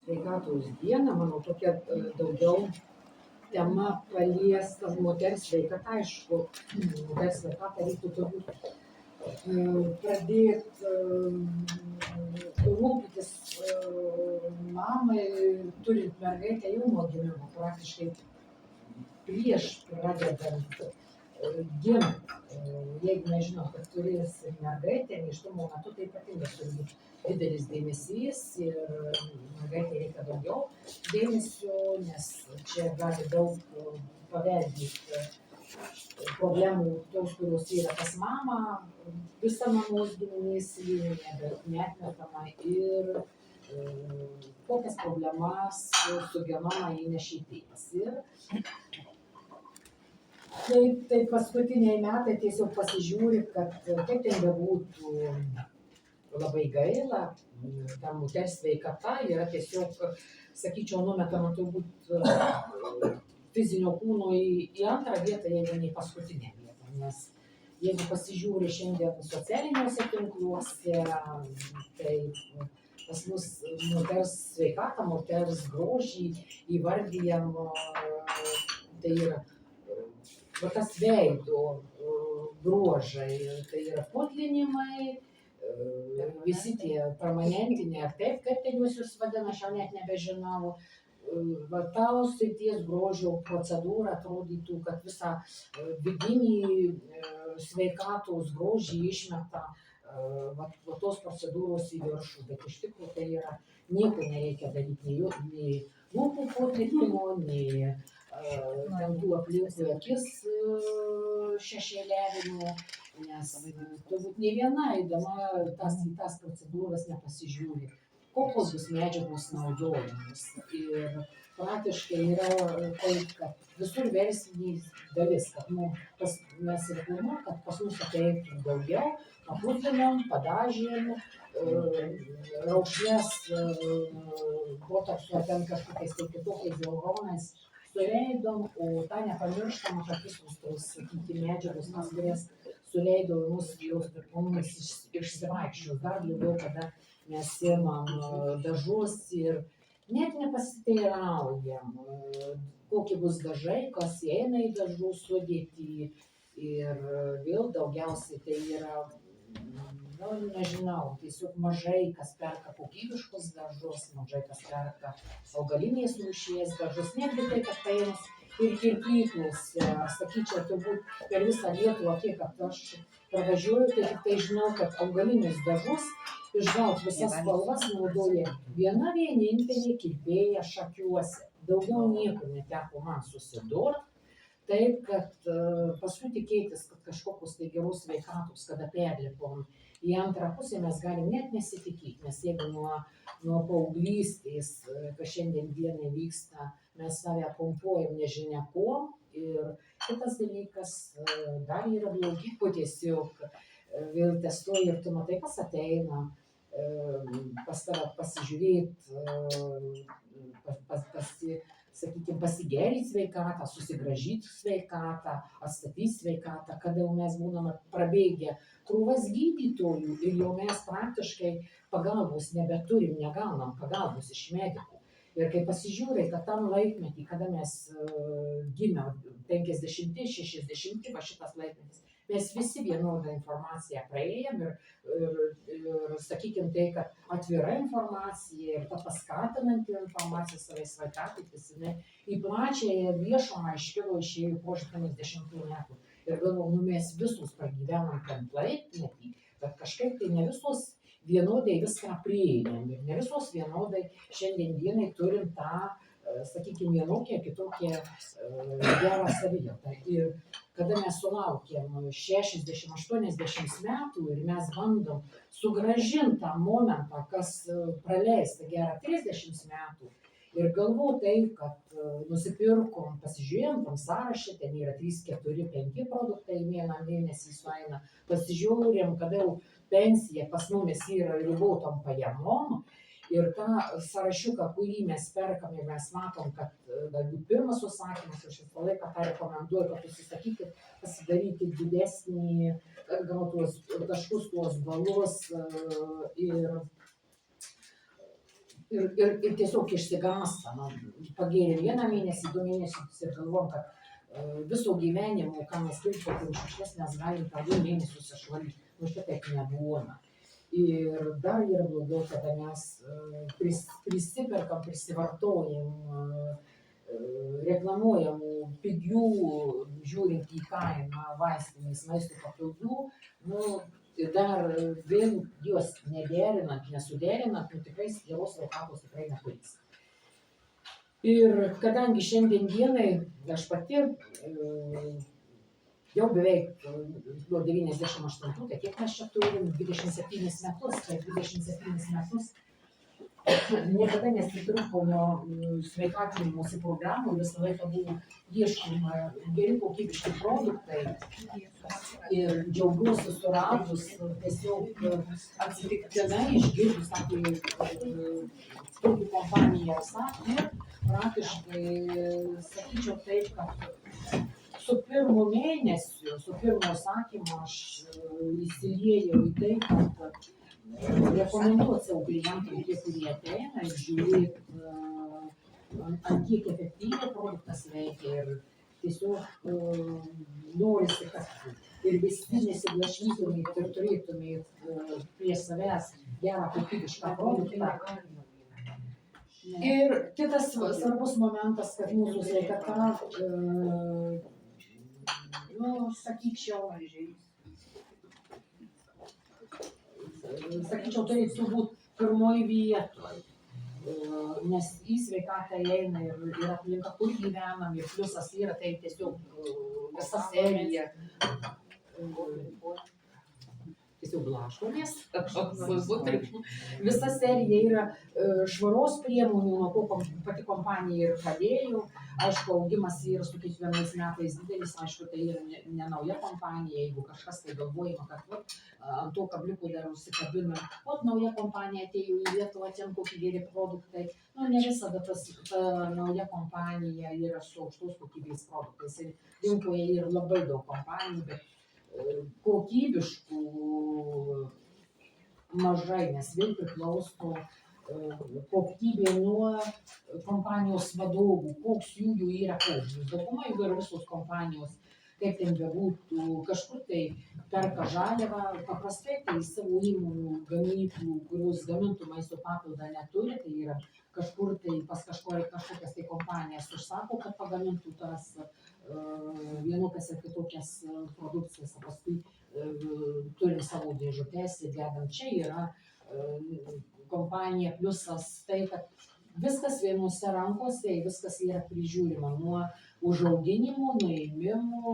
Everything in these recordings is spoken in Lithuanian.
Sveikatos dieną, manau, tokia daugiau tema paliesta moters sveikata, aišku, moters sveikatą reiktų turbūt pradėti rūpintis mamai, turint mergaitę jau nuo gimimo, praktiškai prieš pradedant gimti. Jeigu mes žinom, kad turėsi mergaitę, nėštumo metu tai ypatingai turi būti didelis dėmesys ir mergaitė reikia daugiau dėmesio, nes čia gali daug paveldėti problemų, tos, kurios yra pas mamą, visa mamos giminės linija, bet neatmetama ir kokias problemas su genomą įnešė tėvas. Ir tai paskutiniai metai tiesiog pasižiūri, kad kaip ten bebūtų labai gaila, ta moters sveikata yra tiesiog, sakyčiau, numetama turbūt fizinio kūno į antrą vietą, jeigu ne į paskutinę vietą. Nes jeigu pasižiūri šiandien socialiniuose tinkluose, tai pas mus moters sveikatą, moters grožį įvardyjam, tai yra va tas veido bruožai, tai yra putlinimai, visi tie permanentiniai, ar taip, kaip ten jūs vadina, aš jau net nebežinau. Va tos srities grožio procedūra atrodytų, kad visą vidinį sveikatos grožį išmeta va tos procedūros į viršų, bet iš tikrųjų tai yra nieko nereikia daryti, nei lūpų putlinimo, nei ten tų aplinkui akis šešėliavimo, nes turbūt ne viena eidama tas procedūras nepasižiūri, kokios bus medžiagos naudojamos. Ir praktiškai yra taip, kad visur verslinė dalis, kad mes reklamuojam, kad pas mus ateitų daugiau, paputlinom, padažėm, raukšlės, botokso ten kažkokiais tai kitokiais hialuronais suleidom, o tą nepamirštam, kad visos tos, sakykime, medžiagos mes galės suleido mus išsivaikščios. Dar daugiau, kada mes imam dažus ir net nepasiteiraujam, kokie bus dažai, kas įeina į dažų sudėtį. Ir vėl daugiausiai tai yra, nežinau, tiesiog mažai kas perka kokybiškus dažus, mažai kas perka augalinės rūšies dažus, netgi tai, kad paėmus ir kirpyklose, sakyčiau, turbūt per visą Lietuvą, kiek aš pravažiuoju, tai tik tai žinau, kad augalinius dažus išgauti visas spalvas naudoja viena vienintelė kirpėja Šakiuose. Daugiau niekur neteko man susidurti. Taip, kad paskui tikėtis, kad kažkokios tai geros sveikatos, kada perlipom į antrą pusę, mes galim net nesitikėti, nes jeigu nuo paauglystės, kas šiandien dienai vyksta, mes save pompuojam nežinia kuo. Ir kitas dalykas, dar yra blogiau, tiesiog vėl testuoji ir tu matai, kas ateina pas tave pasižiūrėti, sakykime, pasigerinti sveikatą, susigražyti sveikatą, atstatyti sveikatą, kada jau mes būname prabėgę krūvas gydytojų ir jau mes praktiškai pagalbos nebeturim, negaunam pagalbos iš medikų. Ir kai pasižiūrė, kad tam laikmetį, kada mes gimėm 50-60, va šitas laikmetis, mes visi vienodą informaciją praėjom ir sakykime tai, kad atvira informacija ir ta paskatinanti informacija savai sveikatai, jinai į plačiąją viešumą iškilo išėjo po 80 metų. Ir galvoju, mes visus pragyvenam ten laikmetį, bet kažkaip tai ne visos vienodai viską prieinam ir ne visos vienodai šiandien dienai turim tą, sakykime, vienokią, kitokią gerą savijautą. Ir kada mes sulaukėm 60-80 metų ir mes bandom sugrąžinti tą momentą, kas praleista gerą 30 metų, ir galvoju tai, kad nusipirkom, pasižiūrėjom tam sąrašą, ten yra 3, 4, 5 produktai vieną mėnesį sueina, pasižiūrėjom, kada jau pensija pas mumis yra ribotom pajamom. Ir tą sąrašiuką, kurį mes perkam ir mes matom, kad galbūt pirmas užsakymas, aš visą laiką tą rekomenduoju, kad užsisakykit, pasidarykit didesnį, gal tuos taškus, tuos balus ir ir tiesiog išsigąsta. Pagėrė 1 mėnesį, 2 mėnesius ir galvom, kad viso gyvenimo, ką mes pirkome už šias, mes galim per 2 mėnesius išvalyti. Šitaip nebūna. Ir dar yra blogiau, kada mes prisiperkam, prisivartojam reklamuojamų pigių, žiūrint į kainą vaistinės maisto papildų, ir dar vėl juos nederinant, nesuderinant, tikrai geros sveikatos tikrai neturės. Ir kadangi šiandien dienai aš pati jau beveik nuo 98, tai kiek mes čia turim 27 metus, tai 27 metus niekada nesitrūkau nuo sveikatinimosi programų, visą laiką buvo ieškoma geri kokybiški produktai ir džiaugiuosi suradus, tiesiog atsitiktinai išgirdus apie tokių kompanijų sakė, praktiškai sakyčiau taip, kad su pirmu mėnesiu, su pirmo sakymu aš įsiliejau į tai, kad rekomenduoti savo klientam, tie, kurie ateina ir žiūrėt, ant kiek efektyviai produktas veikia ir tiesiog norisi, kad ir visi nesiblaškytumėt ir turėtumėt prie savęs gerą kokybišką produktą. Ir kitas svarbus momentas, kad mūsų sveikata, sakyčiau, turėtų būti pirmoj vietoj, nes į sveikatą įeina ir aplinka, kur gyvenam, ir pliusas yra, tai tiesiog visa serija, tiesiog blaškomės, visa serija yra švaros priemonių, nuo ko pati kompanija ir pradėjo. Aišku, augimas yra su kiekvienais metais didelis, aišku, tai yra ne nauja kompanija, jeigu kažkas tai galvojama, kad ant to kabliuko dar užsikabina, nauja kompanija atėjo į Lietuvą, ten kokie geri produktai. Ne visada ta nauja kompanija yra su aukštos kokybės produktais. Rinkoje yra labai daug kompanijų, bet kokybiškų mažai, nes vėl priklauso kokybė nuo kompanijos vadovų, koks jų yra požiūris. Dauguma jų yra visos kompanijos, kaip ten bebūtų, kažkur tai perka žaliavą, paprastai tai savo įmonių gamyklų, kurios gamintų maisto papildą neturi, tai yra kažkur tai pas kažkokias tai kompanijas užsako, kad pagamintų tas vienokias ir kitokias produkcijas, o paskui turim savo dėžutes ir dedam. Čia yra kompanija pliusas tai, kad viskas vienose rankose, viskas yra prižiūrima nuo užauginimo, nuėmimo,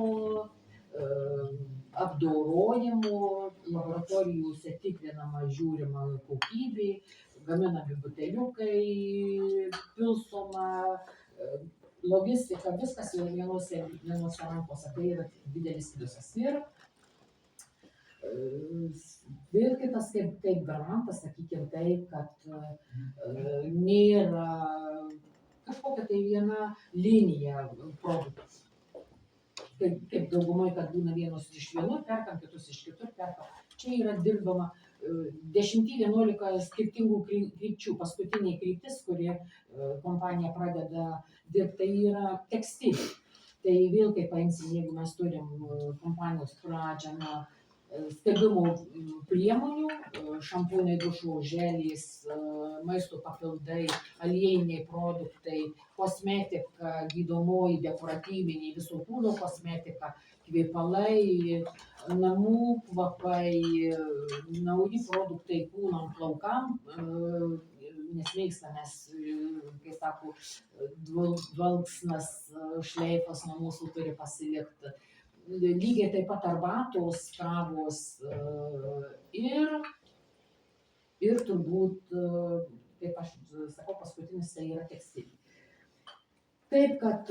apdorojimo, laboratorijose tikrinama, žiūrima kokybė, gaminami buteliukai, pilstoma, logistika, viskas yra vienose rankose, tai yra didelis pliusas. Ir vėl kitas kaip garantas, sakykime taip, kad nėra kažkokia tai viena linija produktų. Kaip daugumai, kad būna vienus iš vienur perkam, kitus iš kitur perkam. Čia yra dirbama 10-11 skirtingų krypčių. Paskutinė kryptis, kuri kompanija pradeda dirbti, tai yra tekstilė. Tai vėl, kaip paimsim, jeigu mes turim kompanijos pradžią nuo skalbimo priemonių, šampūnai, dušo želės, maisto papildai, aliejiniai produktai, kosmetika, gydomoji, dekoratyviniai, viso kūno kosmetika, kvepalai, namų kvapai, nauji produktai kūnam, plaukam, nes mėgstam mes, kaip sako, dvalksnas šleifas nuo mūsų turi pasilikti. Lygiai taip pat arbatos, kavos ir turbūt, kaip aš sakau, paskutinis tai yra tekstilė. Taip, kad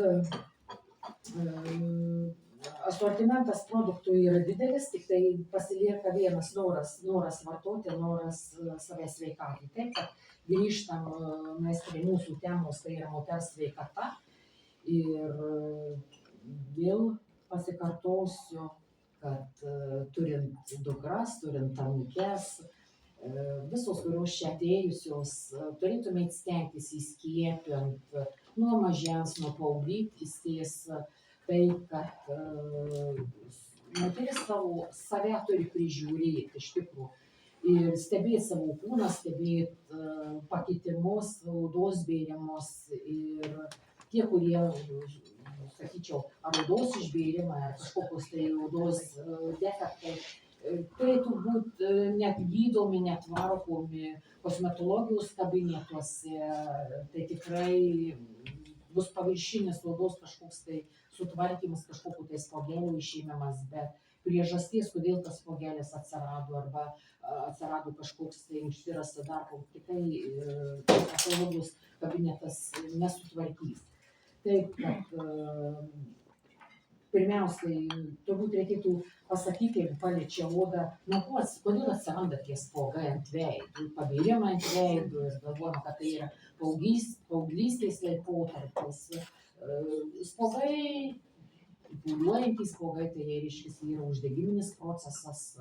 asortimentas produktų yra didelis, tik tai pasilieka vienas noras vartoti, noras savęs sveikatai. Taip, kad grįžtam mes prie mūsų temos, tai yra moters sveikata. Ir vėl pasikartosiu, kad turint dukras, turint anūkes, visos, kurios čia atėjusios, turėtumėt stengtis įskiepint nuo mažens, nuo paauglystės, tai, kad moteris save turi prižiūrėti iš tikrųjų ir stebėti savo kūną, stebėti pakitimus, odos bėrimus ir tie, kurie, sakyčiau, ar odos išbėrimai, ar kažkokios tai odos defektai, turėtų būti net gydomi, net tvarkomi kosmetologijos kabinetuose, tai tikrai bus paviršinis odos kažkoks tai sutvarkymas, kažkokiu tai spuogelių išėmimas, bet priežasties, kodėl tas spuogelis atsirado arba atsirado kažkoks tai užsirasta dar tikrai kosmetologijos kabinetas nesutvarkys. Taip, kad pirmiausiai, turbūt reikėtų pasakyti, jeigu paliečia odą, kodėl atsiranda tie spuogai ant veidų, pabėrimai ant veidų ir galvojama, kad tai yra paauglystės laikotarpis. Spuogai, pūliuojantys spuogai, tai reiškia, yra uždegiminis procesas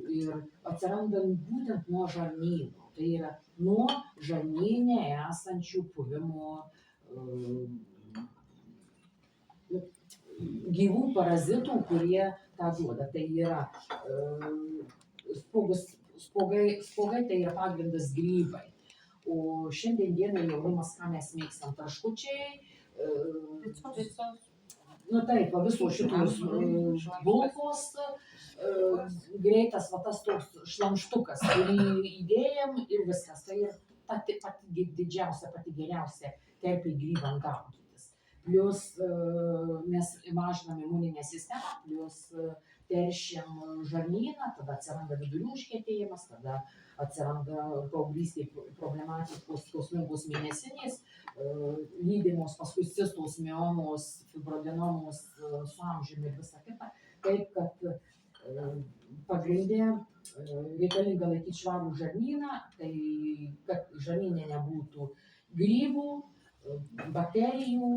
ir atsiranda būtent nuo žarnyno. Tai yra nuo žarnyne esančių puvimo gyvų parazitų, kurie tą duoda. Tai yra spuogai tai yra pagrindas grybai. O šiandien dienai jaunimas, ką mes mėgstam, traškučiai, nu taip, visos šitos bulkos, greitas tas toks šlamštukas, kurį įdėjom ir viskas. Tai ir pati didžiausia, pati geriausia terpė grybam gaudytis. Plius mes mažinam imuninę sistemą, plius teršiam žarnyną, tada atsiranda vidurių užkietėjimas, tada atsiranda paauglystėj problematikos skausmingos mėnesinės, lydimos paskui cistos, miomos, fibroadenomos su amžiumi ir visa kita. Taip, kad pagrindė reikalinga laikyti švarų žarnyną, tai kad žarnyne nebūtų grybų, bakterijų,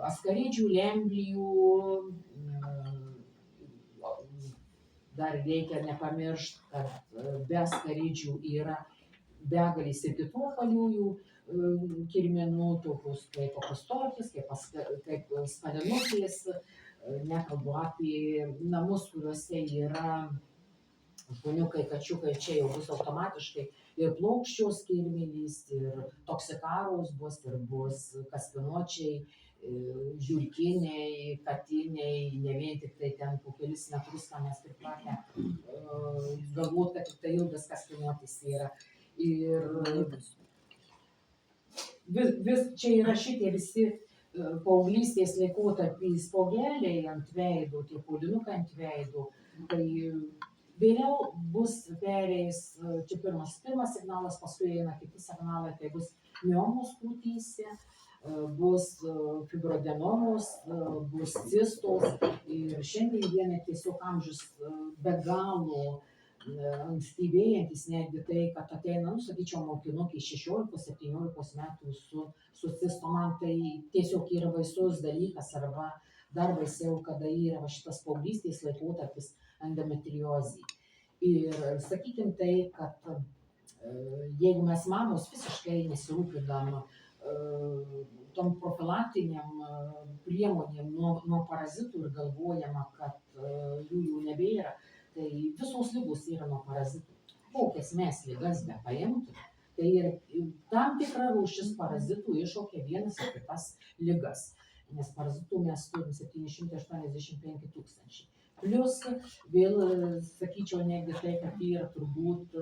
askaridžių, lemblijų. Dar reikia nepamiršti, kad be askaridžių yra begalės ir kitų apvaliųjų kirminų, tokius kaip apostolkis, kaip spadenukės, nekalbu apie namus, kuriuose yra žmoniukai, kačiukai, čia jau bus automatiškai ir plokščios kirmėlys, ir toksikaros bus, ir bus kaspinuočiai, žiurkiniai, katiniai, ne vien tik tai ten po kelis metrus, ką mes pripratę galvot, kad tik tai ilgas kaspinuotis yra. Ir vis čia yra šitie visi paauglystės laikotarpiai spuogeliai ant veidų, tie pūlinukai ant veidų. Tai vėliau bus pereis, čia pirmas signalas, paskui eina kiti signalai, tai bus miomos krūtyse, bus fibroadenomos, bus cistos ir šiandien dienai tiesiog amžius be galo ankstyvėjantis, netgi tai, kad ateina, sakyčiau, mokinukai 16-17 metų su cistom, man tai tiesiog yra baisus dalykas, arba dar baisiau, kada yra šitas paauglystės laikotarpis endometriozė. Ir sakykim tai, kad jeigu mes mamos visiškai nesirūpinam tom profilaktiniam priemonėm nuo parazitų ir galvojama, kad jų jau nebėra, tai visos ligos yra nuo parazitų. Kokias mes ligas bepaimtume, tai ir tam tikra rūšis parazitų iššaukia vienas ir kitas ligas, nes parazitų mes turim 785 000. Plius vėl, sakyčiau, netgi tai, kad yra turbūt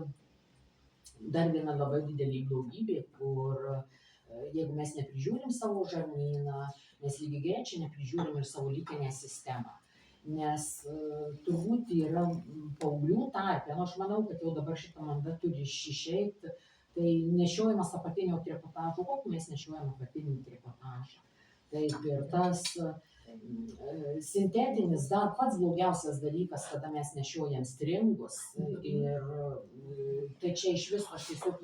dar viena labai didelė blogybė, kur jeigu mes neprižiūrim savo žarnyną, mes lygiagrečiai neprižiūrim ir savo lytinę sistemą. Nes turbūt yra paauglių tarpe, aš manau, kad jau dabar šitą manda turi išeiti, tai nešiojimas apatinio trikotažo, kokį mes nešiojam apatinį trikotažą. Taip ir tas sintetinis dar pats blogiausias dalykas, kada mes nešiojam stringus ir tai čia iš viso aš tiesiog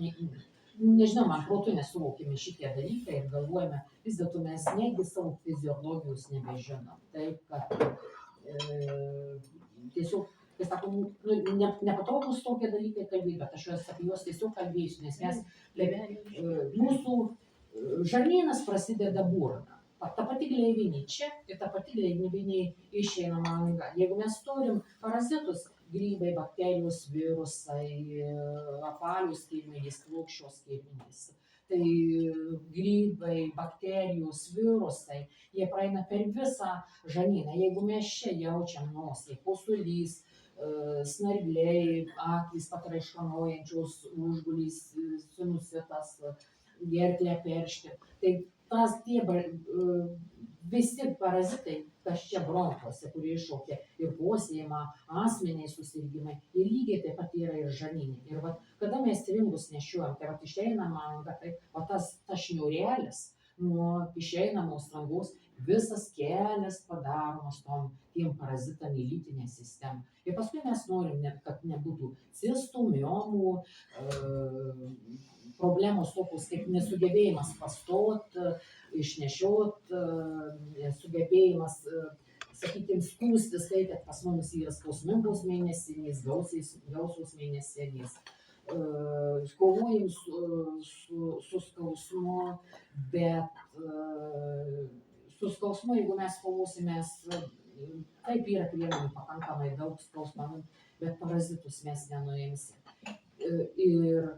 nežinau, man protu nesuvokiami šitie dalykai ir galvojame, vis dėlto mes netgi savo fiziologijos nebežinom. Taip, kad tiesiog Tai sako, nepatogus tokie dalykai kalbėti, bet aš apie juos tiesiog kalbėsiu, nes mūsų žarnynas prasideda burna. Ta pati gleivinė čia ir ta pati gleivinė išeinama anga. Jeigu mes turim parazitus, grybai, bakterijos, virusai, apvalios skilmenys, plokščios skilmenys, tai grybai, bakterijos, virusai, jie praeina per visą žarnyną. Jeigu mes čia jaučiam nosį, kosulys, snargliai, akys patraiškanojančios, užgulys, sinusitas, gerklę peršti. Tai tie visi parazitai, kas čia bronchuose, kurie iššaukia ir kosėjimą, astminiai susirgimai, ir lygiai taip pat yra ir žarnyne. Ir kada mes ringus nešiuojam, tai išeina manga, tai tas šniurelis nuo išeinamos angos, visas kelias padaromas tiem parazitam į lytinę sistemą. Ir paskui mes norim, kad nebūtų cistų, miomų, problemos tokios kaip nesugebėjimas pastot, išnešiot, sugebėjimas, sakykime, skūstis tai, kad pas mumis yra skausmingos mėnesinės, gausios mėnesinės. Kovojam su skausmu, bet su skausmu, jeigu mes kovosimės, taip yra priemonių pakankamai daug skausmų, bet parazitus mes nenuimsim. Ir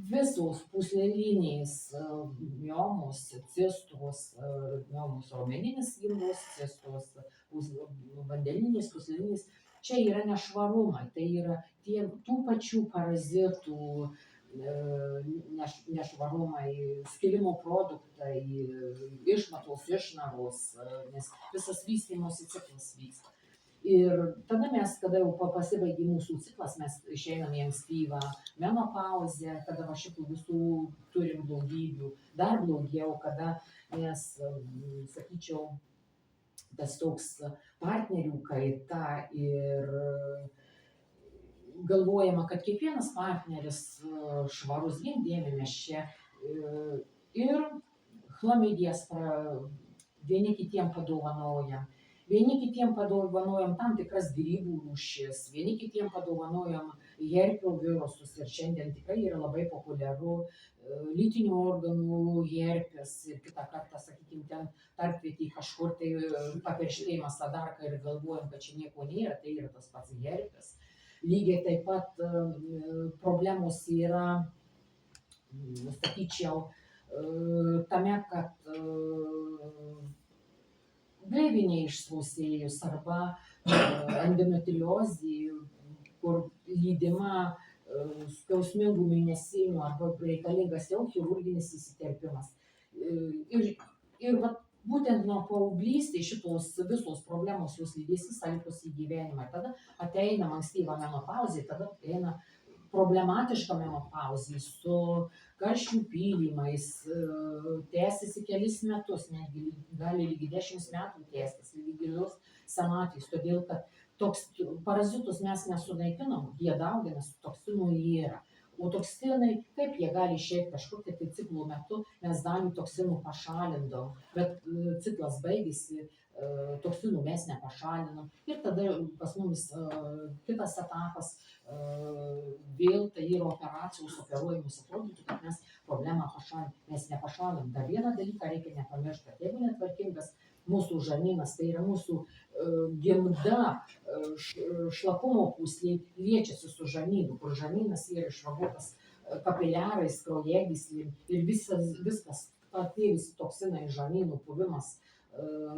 visos pūslelinės miomos, cistos, miomos raumeninis gimdos, cistos, vandeninės, pūslelinės, čia yra nešvarumai, tai yra tų pačių parazitų nešvarumai, skilimo produktai, išmatos, išnaros, nes visas vystymosi ciklas vyksta. Ir tada mes, kada jau pasibaigė mūsų ciklas, mes išeinam į ankstyvą menopauzę, kada šitų visų turim blogybių. Dar blogiau, kada mes, sakyčiau, tas toks partnerių kaita ir galvojama, kad kiekvienas partneris švarus, gimdėme mes čia ir chlamidijas vieni kitiem padovanojam. Vieni kitiem padovanojam tam tikras grybų rūšis, vieni kitiem padovanojam herpio virusus ir šiandien tikrai yra labai populiaru lytinių organų herpes ir kitą kartą, sakykime, ten tarpvietį kažkur tai paperštėjimas adarką ir galvojam, kad čia nieko nėra, tai yra tas pats herpes. Lygiai taip pat problemos yra, sakyčiau, tame, kad gleivinė išsausėjus arba endometriozė, kur lydima skausmingų mėnesinių arba reikalingas jau chirurginis įsiterpimas. Ir būtent nuo paauglystės šitos visos problemos jūs lydės visą likusį gyvenimą. Tada ateina ankstyva menopauzė, tada ateina problematiška menopauzė su karščių pylimais, tęsiasi kelis metus, netgi gali lygi 10 metų tęstis, lygi gilios senatvės, todėl kad parazitus mes nesunaikinam, jie dauginasi, toksinų yra. O toksinai, kaip jie gali išeiti kažkokiu tai ciklo metu, mes dalį toksinų pašalindom, bet ciklas baigėsi, toksinų mes nepašalinam. Ir tada pas mumis kitas etapas, vėl tai yra operacijos, operuojimus, atrodytų, kad mes problemą pašalinam, mes nepašalinam. Dar vieną dalyką reikia nepamiršti, kad jeigu netvarkingas mūsų žarnynas, tai yra mūsų gimda, šlapumo pūslė liečiasi su žarnynu, kur žarnynas yra išvagotas kapiliarais, kraujagyslėm ir viskas, tie visi toksinai žarnynų puvimas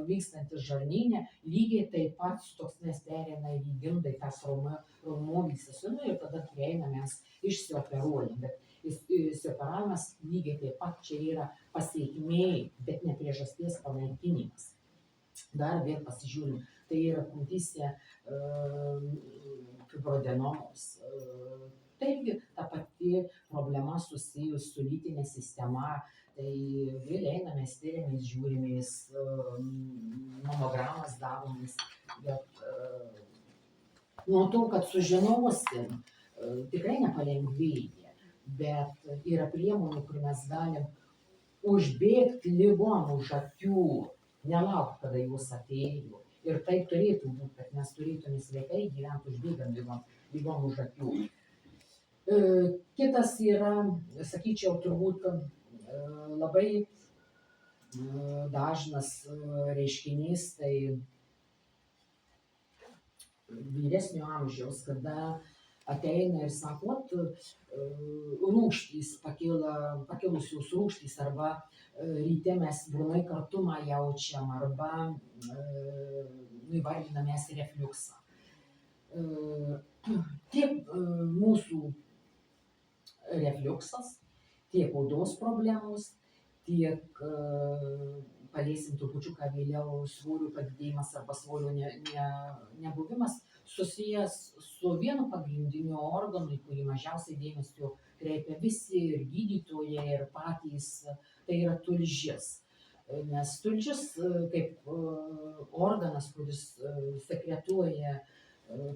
vykstantis žarnyne, lygiai taip pat su toksinais pereina į gimdą, į tas raumovysis ir tada prieina mes išsioperuojam. Bet išsioperavimas lygiai taip pat čia yra pasekmė, bet ne priežasties panaikinimas. Dar vėl pasižiūrim, tai yra krūtyse fibroadenomos. Taigi, ta pati problema susijus su lytinė sistema, tai vėl einamės, tyrimės, žiūrimės, mamogramas daromės, bet nuo to, kad sužinosim, tikrai nepalengvėja, bet yra priemonių, kur mes galim užbėgti ligom už akių, nelaukti, kada jūs atėjo. Ir taip turėtų būti, kad mes turėtume sveikai gyventi užbėgant lygom už akių. Kitas yra, sakyčiau, turbūt labai dažnas reiškinys, tai vyresnio amžiaus, kada ateina ir sako, rūgštys, pakilusios rūgštys, arba ryte mes burnoj kartumą jaučiam, arba įvardinam mes refliuksą. Tiek mūsų refliuksas, tiek odos problemos, tiek paliesim trupučiuką vėliau svorio padidėjimas arba svorio nebuvimas susijęs su vienu pagrindiniu organu, į kurį mažiausiai dėmesio kreipia visi ir gydytojai, ir patys, tai yra tulžis. Nes tulžis kaip organas, kuris sekretuoja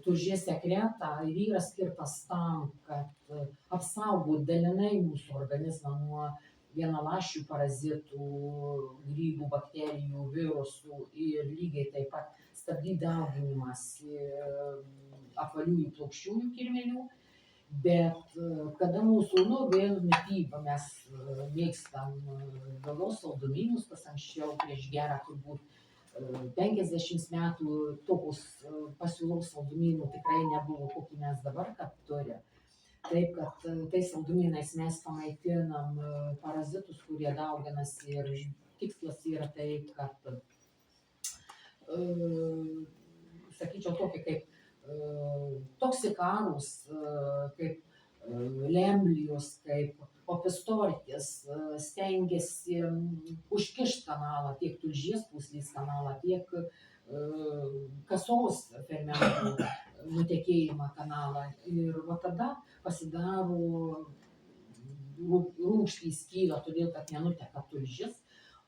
tulžies sekretą, ir yra skirtas tam, kad apsaugot dalinai mūsų organizmą nuo vienaląsčių parazitų, grybų, bakterijų, virusų ir lygiai taip pat stabdyti dauginimąsi apvaliųjų plokščiųjų kirmėlių. Bet kada mūsų vėl mityba, mes mėgstam galvos saldumynus, kas anksčiau prieš gerą turbūt 50 metų tokios pasiūlos saldumynų tikrai nebuvo, kokį mes dabar kad turim. Taip, kad tais saldumynais mes pamaitinam parazitus, kurie dauginasi, ir tikslas yra tai, kad, sakyčiau, tokie kaip toksikarus, kaip lemlijos, kaip opistorkės stengiasi užkišti kanalą, tiek tulžies pūslės kanalą, tiek kasos fermentų nutekėjimą kanalą. Ir va tada pasidaro rūgštys kyla, todėl kad nenuteka tulžis,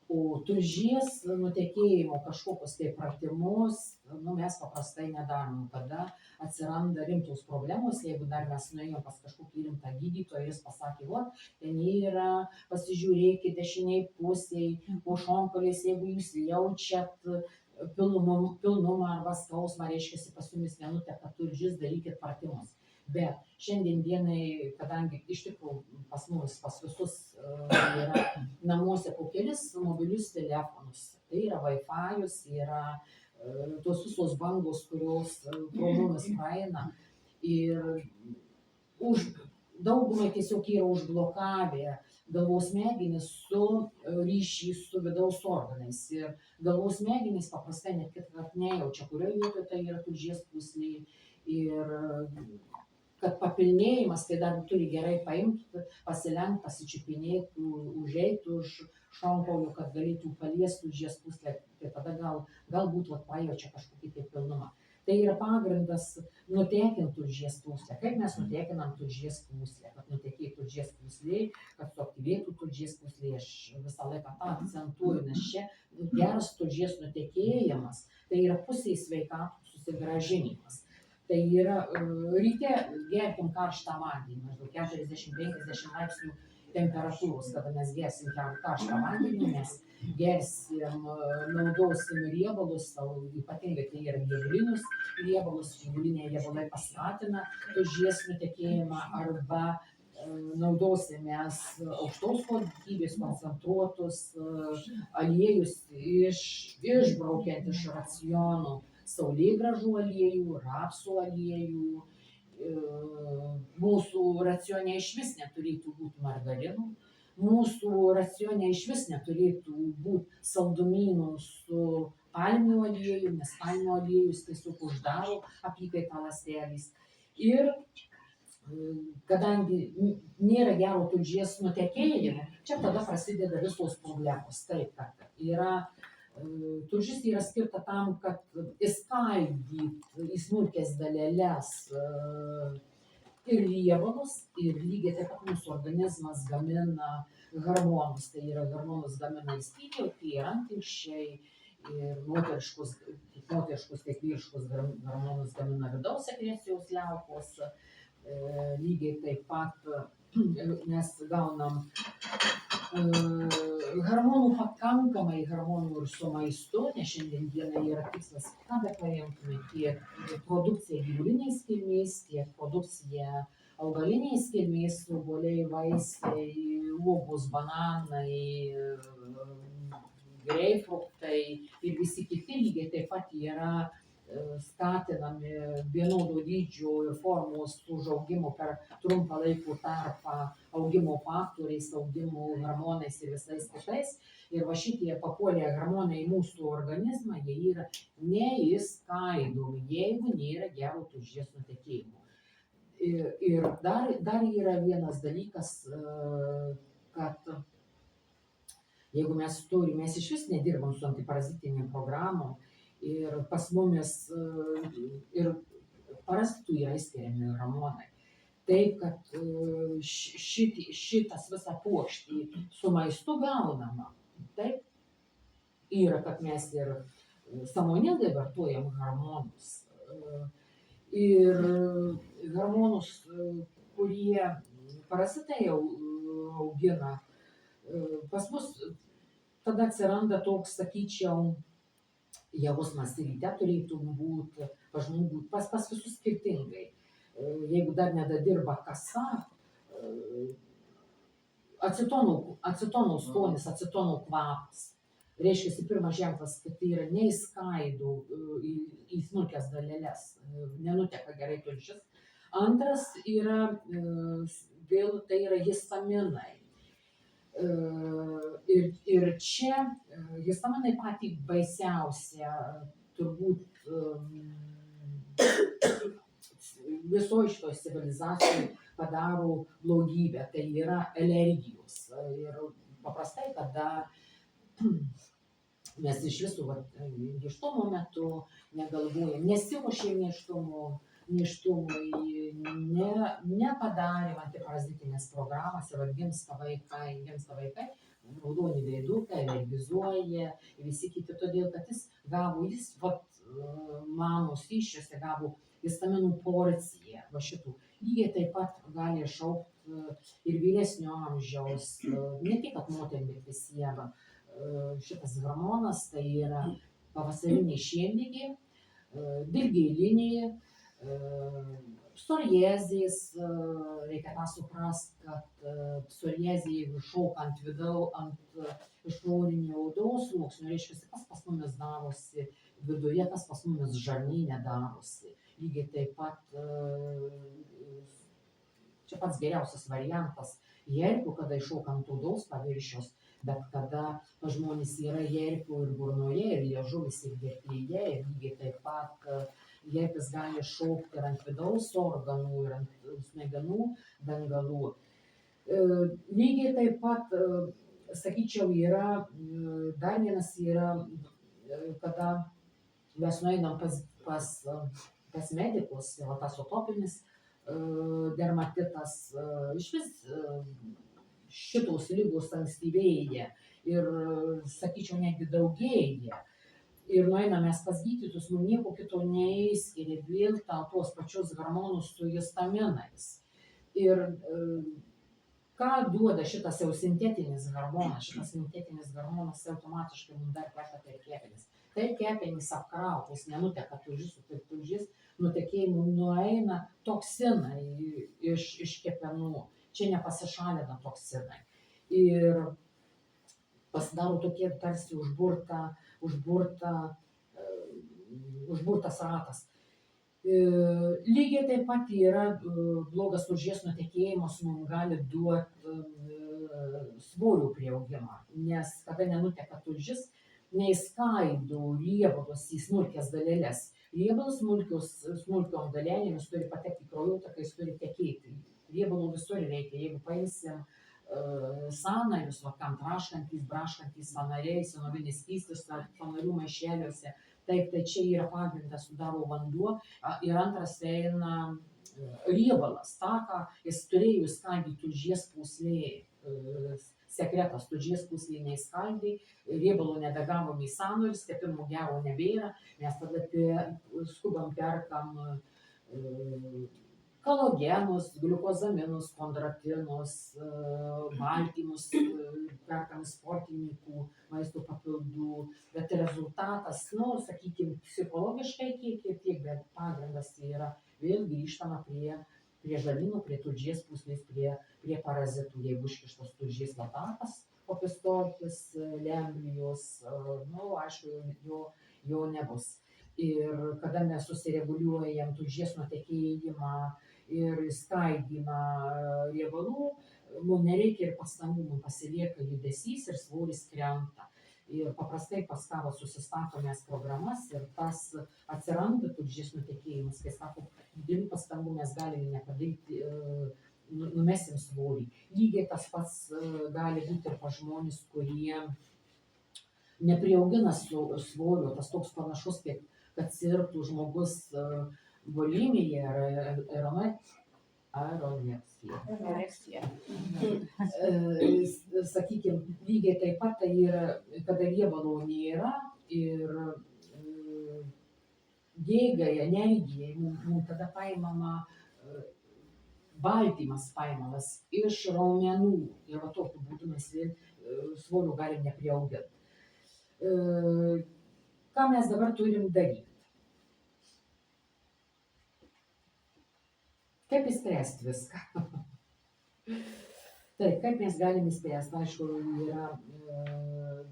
o tulžies nutekėjimo kažkokios tai pratimus mes paprastai nedarom. Tada atsiranda rimtos problemos, jeigu dar mes nuėjom pas kažkokį rimtą gydytoją, jis pasakė, ten yra, pasižiūrėkit dešiniai pusėj, po šonkaulės, jeigu jūs jaučiat pilnumą arba skausmą, reiškia, pas jumis nenuteka tulžis, darykit pratimus. Bet šiandien dienai, kadangi iš tikrųjų pas mus, pas visus yra namuose po kelis mobilius telefonus, tai yra Wi-Fi'us, yra tos visos bangos, kurios pro mumis praeina, ir daugumai tiesiog yra užblokavę galvos smegenis su ryšį su vidaus organais. Ir galvos smegenys paprastai net kad nejaučia, kurioje vietoje tai yra tulžies pūslė. Ir kad papilnėjimas, tai dar turi gerai paimti, pasilenkt, pasičiupinėti, užeiti už šonkaulių, kad galėtų paliesti tulžies pūslę, tai tada galbūt pajaučia kažkokį tai pilnumą. Tai yra pagrindas nutekinti tulžies pūslę. Kaip mes nutekinam tulžies pūslę? Kad nutekėtų tulžies pūslė, kad suaktyvėtų tulžies pūslė, aš visą laiką tą akcentuoju, nes čia geras tulžies nutekėjimas, tai yra pusiai sveikatos susigrąžinimas. Tai yra ryte gerkim karštą vandenį, maždaug 40-50 laipsnių temperatūros, kada mes gersim karštą vandenį, mes gersim, naudosim riebalus, ypatingai tai yra gyvulinius riebalus, gyvuliniai riebalai paskatina tulžies nutekėjimą, arba naudosim mes aukštos kokybės koncentruotus aliejus išbraukiant iš racionų saulėgrąžų aliejų, rapsų aliejų. Mūsų racione išvis neturėtų būti margarinų, mūsų racione išvis neturėtų būti saldumynų su palmių aliejų, nes palmių aliejus tiesiog uždaro apykaitą ląstelės. Ir kadangi nėra gero tulžies nutekėjimo, čia tada prasideda visos problemos. Taip, kad yra tulžis yra skirta tam, kad įskaidyt į smulkias daleles ir riebalus, ir lygiai taip pat mūsų organizmas gamina hormonus. Tai yra hormonus gamina skydliaukė, ir antinksčiai, ir moteriškus tiek vyriškus hormonus gamina vidaus sekrecijos liaukos. Lygiai taip pat mes gaunam hormonų pakankamai, hormonų ir su maistu, nes šiandien dienai yra tikslas, ką be paimtume, tiek produkcija gyvulinės kilmės, tiek produkcija augalinės kilmės, obuoliai, vaisiai, uogos, bananai, greipfruktai ir visi kiti lygiai taip pat yra skatinami vienodo dydžio ir formos užaugimo per trumpą laiko tarpą, augimo faktoriais, augimo hormonais ir visais kitais. Ir va šitie papuolę hormonai į mūsų organizmą, jie yra neišskaidomi, jeigu nėra gero tulžies nutekėjimo. Ir dar yra vienas dalykas, kad jeigu mes išvis nedirbam su antiparazitinėm programom, ir pas mumis ir parazitų yra išskiriami hormonai. Taip, kad šitas visa puokštė su maistu gaunama, taip, yra, kad mes ir sąmoningai vartojam hormonus. Ir hormonus, kurie parazitai augina, pas mus tada atsiranda toks, sakyčiau, jausmas ryte turėtų būti pas visus skirtingai. Jeigu dar nedadirba kasa, acetono skonis, acetono kvapas. Reiškia, pirmas ženklas, kad tai yra neįskaido į smulkias daleles, nenuteka gerai tulžis. Antras yra, vėl tai yra histaminai. Ir čia histaminai patį baisiausia turbūt visoje šitoje civilizacijoje padaro blogybę, tai yra alergijos. Ir paprastai, kada mes iš visų nėštumo metu negalvojam, nesiruošėm nėštumui, nepadarėm antiparazitinės programos ir gimsta vaikai, raudoni veidukai, alergizuoja, visi kiti, todėl kad jis mamos įsčiose gavo histaminų porciją, va šitų. Lygiai taip pat gali išaugti ir vyresnio amžiaus, ne tik kad moterim, bet visiems. Šitas hormonas tai yra pavasarinė šienligė, dilgėlinė, psoriazės. Reikia tą suprast, kad psoriazė, jeigu šoka ant išorinio odos sluoksnio, reiškia, kas pas mumis darosi viduje, kas pas mumis žarnyne darosi. Lygiai taip pat čia pats geriausias variantas herpių, kada iššoka ant odos paviršiaus, bet kada pas žmonės yra herpių ir burnoje, ir liežuvis, ir gerklėje, ir lygiai taip pat herpes gali šokti ir ant vidaus organų, ir ant smegenų dangalų. Lygiai taip pat, sakyčiau, yra, dar vienas yra, kada mes nueinam pas medikus, tas atopinis dermatitas, išvis šitos ligos ankstyvėja ir, sakyčiau, netgi daugėja. Ir nueinam mes pas gydytojus, nieko kito neišskiria, vėl tuos pačius hormonus su histaminais. Ir ką duoda šitas jau sintetinis hormonas? Šitas sintetinis hormonas automatiškai mums dar teka per kepenis. Tai kepenys apkrautos, nenuteka tulžis, nutekėjimu nueina toksinai iš kepenų. Čia nepasišalina toksinai. Ir pasidaro tokie tarsi užburtas ratas. Lygiai taip pat yra blogas tulžies nutekėjimas, mums gali duoti svorio prieaugimą, nes kada nenuteka tulžis, neįskaido riebalus į smulkias daleles. Riebalus smulkiom dalelėmis turi patekti į kraujotaką, jis turi tekėti. Riebalų visur reikia. Jeigu paimsim sąnarius, kam traškantys, braškantys sąnariai, senovinis skystis sąnarių maišeliuose, taip, tai čia yra pagrindas, sudaro vanduo. Ir antras eina riebalas, tą, ką jis turėjo įskaidyti tulžies pūslėje. Sekretas tulžies pūslėje neįskaidė, riebalų nebegavom į sąnarius, tepimo gero nebėra, mes tada skubam perkam kolagenus, gliukozaminus, kondratinus, baltymus, perkam sportininkų maisto papildų, bet rezultatas, nu, sakykim, psichologiškai kiek, bet pagrindas tai yra vėl grįžtama prie žarnyno, prie tulžies pūslės, prie parazitų. Jeigu iškištas tulžies latakas, opistorchis, lemblijos, nu, aišku, jo nebus. Ir kada mes susireguliuojam tulžies nutekėjimą ir skaidymą riebalų, mums nereikia ir pastangų, mums pasilieka judesys ir svoris krenta. Ir paprastai pas ką susistatom mes programas ir tas atsiranda tulžies nutekėjimas, kai sako, didelių pastangų mes galime nepadaryti, numesim svorį. Lygiai tas pats gali būti ir pas žmonės, kurie nepriaugina svorio, tas toks panašus, kad sirgtų žmogus bulimija ar anoreksija. Sakykim, lygiai taip pat tai yra, kada riebalo nėra ir jėgai, energijai, mums tada paimama baltymas paimamas iš raumenų ir va tokiu būdu mes svorio galim nepriauginti. Ką mes dabar turim daryti? Kaip įspręsti viską? Taip, kaip mes galim įspręsti? Aišku,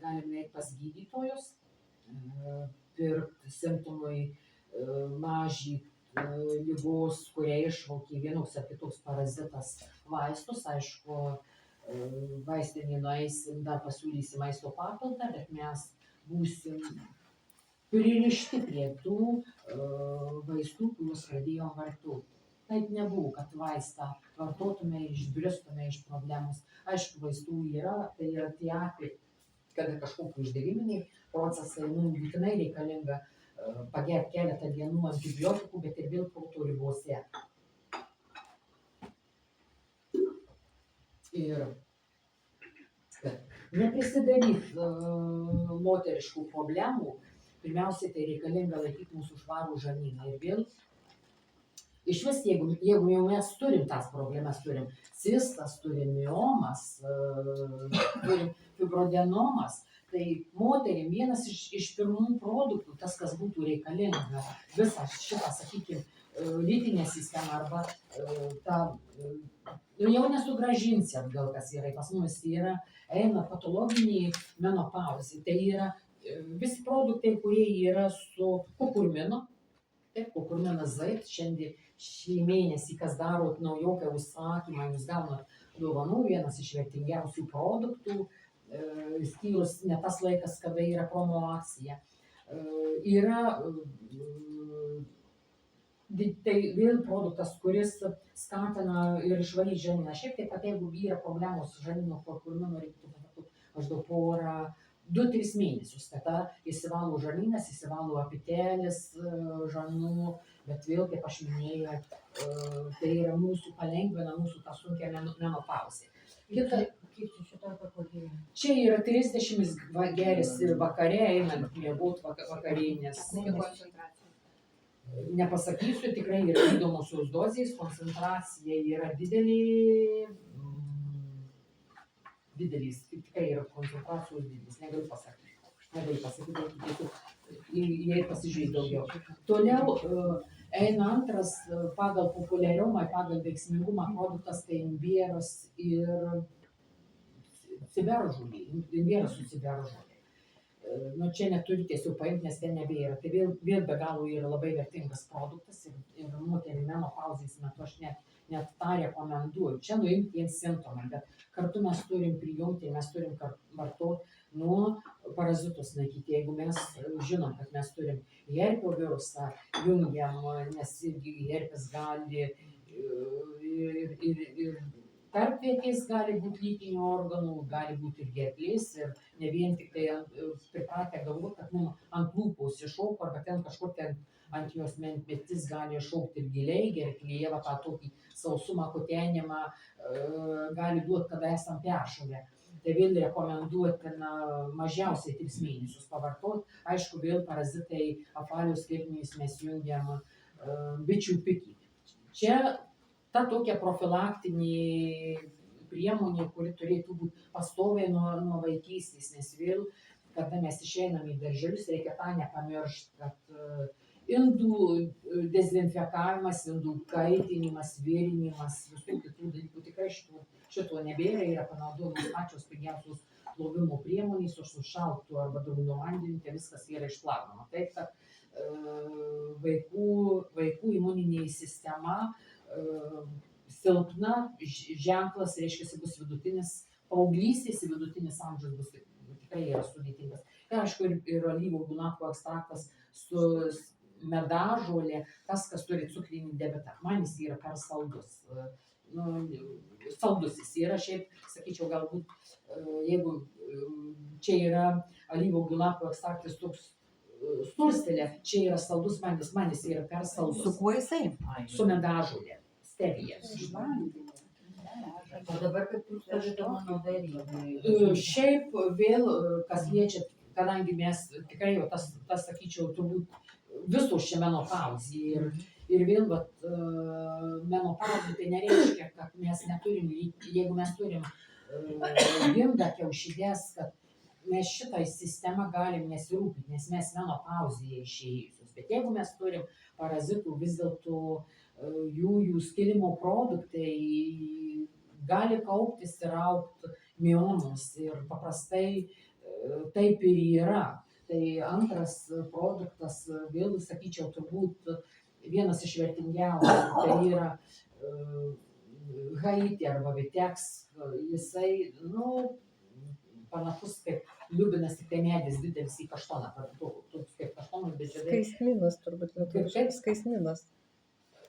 galim eiti pas gydytojus, pirkti simptomui mažyti ligos, kurią iššaukė vienoks ar kitoks parazitas vaistus. Aišku, vaistinėje nueisim, dar pasiūlysim maisto papildą, bet mes būsim pririšti prie tų vaistų, kuriuos pradėjom vartoti. Taip nebuvo, kad vaistą vartotume, išbristume iš problemos. Aišku, vaistų yra, tai yra tie atvejai, kada kažkokie uždegiminiai procesai, būtinai reikalinga pagerti keletą dienų antibiotikų, bet ir vėl proto ribose. Ir neprisidaryti moteriškų problemų, pirmiausiai tai reikalinga laikyti mūsų švarų žarnyną. Ir vėl iš vis, jeigu jau mes turim tas problemas, turim cistas, turim miomas, turim fibrodenomas, tai moterim vienas iš pirmų produktų, tas, kas būtų reikalinga, visą šitą, sakykime, lytinę sistemą arba tą, jau nesugrąžinsi atgal, kas yra, pas mus yra, eina patologiniai menopauzai, tai yra visi produktai, kurie yra su kukurminu, taip, kukurminas zait, šiandien šį mėnesį, kas darot naujoką užsakymą, jūs gaunat dovanų, vienas iš vertingiausių produktų, skyrus ne tas laikas, kada yra promo akcija. Yra tai vėl produktas, kuris skatina ir išvalyti žarnyną. Šiaip taip pat, jeigu yra problemos su žarnyno kukurminu, reikėtų maždaug porą 2-3 mėnesius, tada įsivalo žarnynas, įsivalo epitelis žarnų, bet vėl, kaip aš minėjau, tai yra mūsų palengvina mūsų tą sunkią menopauzę. Čia yra 30 gerisi vakare, einant miegot vakarienės. Nepasakysiu, tikrai yra gydomosios dozės, koncentracija yra didelis, tikrai yra koncentracijos didelis, negaliu pasakyti, jei pasižiūrėti daugiau. Toliau eina antras pagal populiarumą, pagal veiksmingumą produktas, tai imbieras ir ciberžolė, imbieras su ciberžolė. Nu, čia neturi tiesiog paimti, nes ten nebėra. Tai vėl be galo yra labai vertingas produktas ir moterį menopauzės metu aš net tą rekomenduoju. Čia nuimti vien simptomai, bet kartu mes turim prijungti, mes turim vartoti nuo parazitus naikyti. Jeigu mes žinom, kad mes turim herpio virusą, jungiam, nes herpes gali ir tarpvietės gali būti lytinių organų, gali būti ir gerklės, ir ne vien tik tai pripratę galvoti, kad mums ant lūpos iššauko, arba ten kažkur ten ant jos mentmetis gali iššaukti ir giliai, gerklėje, va tą tokį sausumą, kutenimą gali duoti, kada esam peršalę. Tai vėl rekomenduotina mažiausiai 3 mėnesius pavartoti. Aišku, vėl parazitai, apvalios kirmės mes jungiam bičių pikį. Čia ta tokia profilaktinė priemonė, kuri turėtų būti pastoviai nuo vaikystės, nes vėl, kada mes išeiname į darželius, reikia tą nepamiršti, kad indų dezinfekavimas, indų kaitinimas, virinimas, visų kitų dalykų tikrai šito nebėra, yra panaudojamos pačios pigiausios plovimo priemonės, o su šaltu arba drungnu vandeniu tai viskas yra išplaunama. Taip, kad vaikų imuninė sistema silpna, ženklas, reiškia, bus vidutinis, paauglystės vidutinis amžius bus tikrai yra sudėtingas. Ir aišku, ir alyvuogių lapų ekstraktas su medažolė, tas, kas turi cukrinį diabetą, man jis yra per saldus. Saldus jis yra, šiaip, sakyčiau, galbūt, jeigu čia yra alyvuogių lapų ekstraktas toks surstelė, čia yra saldus, man jis yra per saldus. Su kuo jisai? Su medažolė, stevija. O dabar kaip jūs turite mano daryti? Šiaip vėl, kas liečia, kadangi mes tikrai jau tas sakyčiau, turbūt visos čia menopauzė ir vėl, menopauzė tai nereiškia, kad mes neturim, jeigu mes turim gimdą kiaušidės, kad mes šitą sistemą galim nesirūpinti, nes mes menopauzėje išėjusius. Bet jeigu mes turim parazitų, vis dėlto jų skilimo produktai gali kauptis ir augti miomus ir paprastai taip ir yra. Tai antras produktas, vėl sakyčiau, turbūt vienas iš vertingiausių, tai yra Haiti arba Vitex, jisai, panašus kaip liubinas, tik tai medis didelis į kaštoną, toks kaip kaštonas, bet žiedai. Skaisminas turbūt lietuviškai.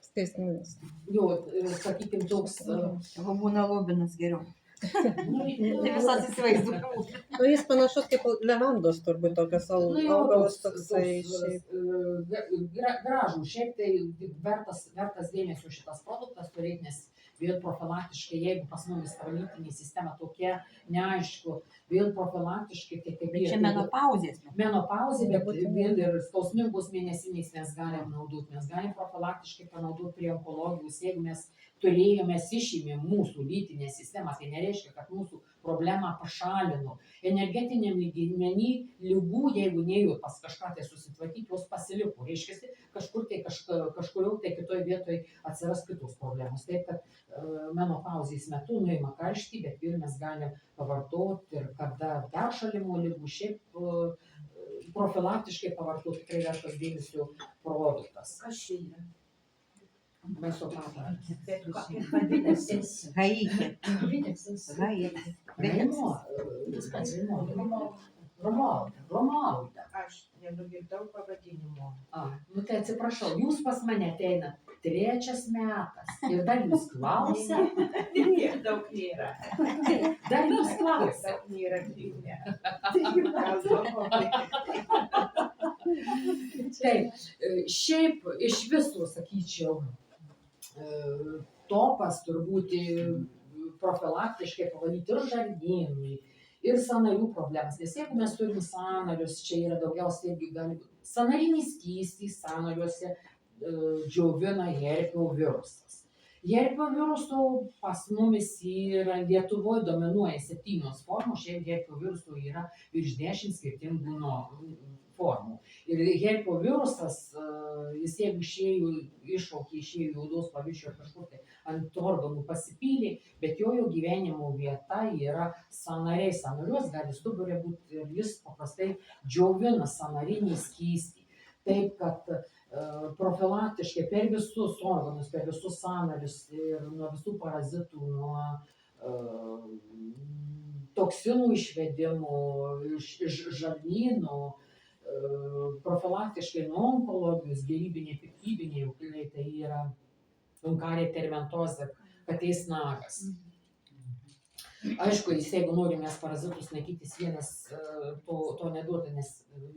Skaisminas. Jo, sakykime, toks. Būna lubinas geriau. Ne visas įsivaizduoju. Jis panašus kaip levandos turbūt tokias augalas toksai. Gražų, šiaip tai vertas dėmesio šitas produktas turėti, nes vėl profilaktiškai, jeigu pas mumis lytinė sistema tokia neaišku, vėl profilaktiškai, kaip čia menopauzės. Menopauzė, bet vėl ir skausmingos mėnesiniais mes galim naudoti. Mes galim profilaktiškai panaudoti prie onkologijos. Jeigu mes išėmėm mūsų lytinę sistemą, tai nereiškia, kad mūsų problemą pašalino. Energetiniam lygmenį lygų, jeigu neėjo pas kažką tai susitvarkyti, jos pasiliko. Reiškia, kažkurio tai kitoj vietoj atsiras kitos problemos. Taip, kad menopauzės metu nuima karštį, bet vėl mes galim pavartoti ir kada peršalimo lygų, šiaip profilaktiškai pavartoti tikrai vertas dėmesio produktas. Kas čia yra? Mesopata. Kaip vadinasi? Haiti. Romualda. Aš nenugirdau pavadinimo. Tai atsiprašau, jūs pas mane ateina 3 metas ir dar jūs klausia? Tiek daug nėra. Dar jūs klausia? Daug nėra knygė. Taip, šiaip iš viso, sakyčiau, topas turbūt profilaktiškai pavalyti ir žarnynui, ir sąnarių problemas. Nes jeigu mes turim sąnarius, čia yra daugiausiai, irgi gali būti sąnarinis skystis, sąnariuose džiovina herpio virusas. Herpio viruso pas mumis yra Lietuvoje dominuoja 7 formos, šiaip herpio viruso yra virš 10 skirtingų formų. Ir herpio virusas, jis jeigu išėjo į odos paviršių ar kažkur tai ant organų pasipylė, bet jo gyvenimo vieta yra sąnariai. Sąnariuos gali stuburė būti ir jis paprastai džiovina sąnarinį skystį. Taip, kad profilaktiškai per visus organus, per visus sąnarius ir nuo visų parazitų, nuo toksinų išvedimų, iš žarnynų, profilaktiškai nuo onkologijos, gerybiniai, piktybiniai, tai yra unkarė termentozė, katės nagas. Aišku, jeigu norim mes parazitus naikintis, vienas to neduoda, nes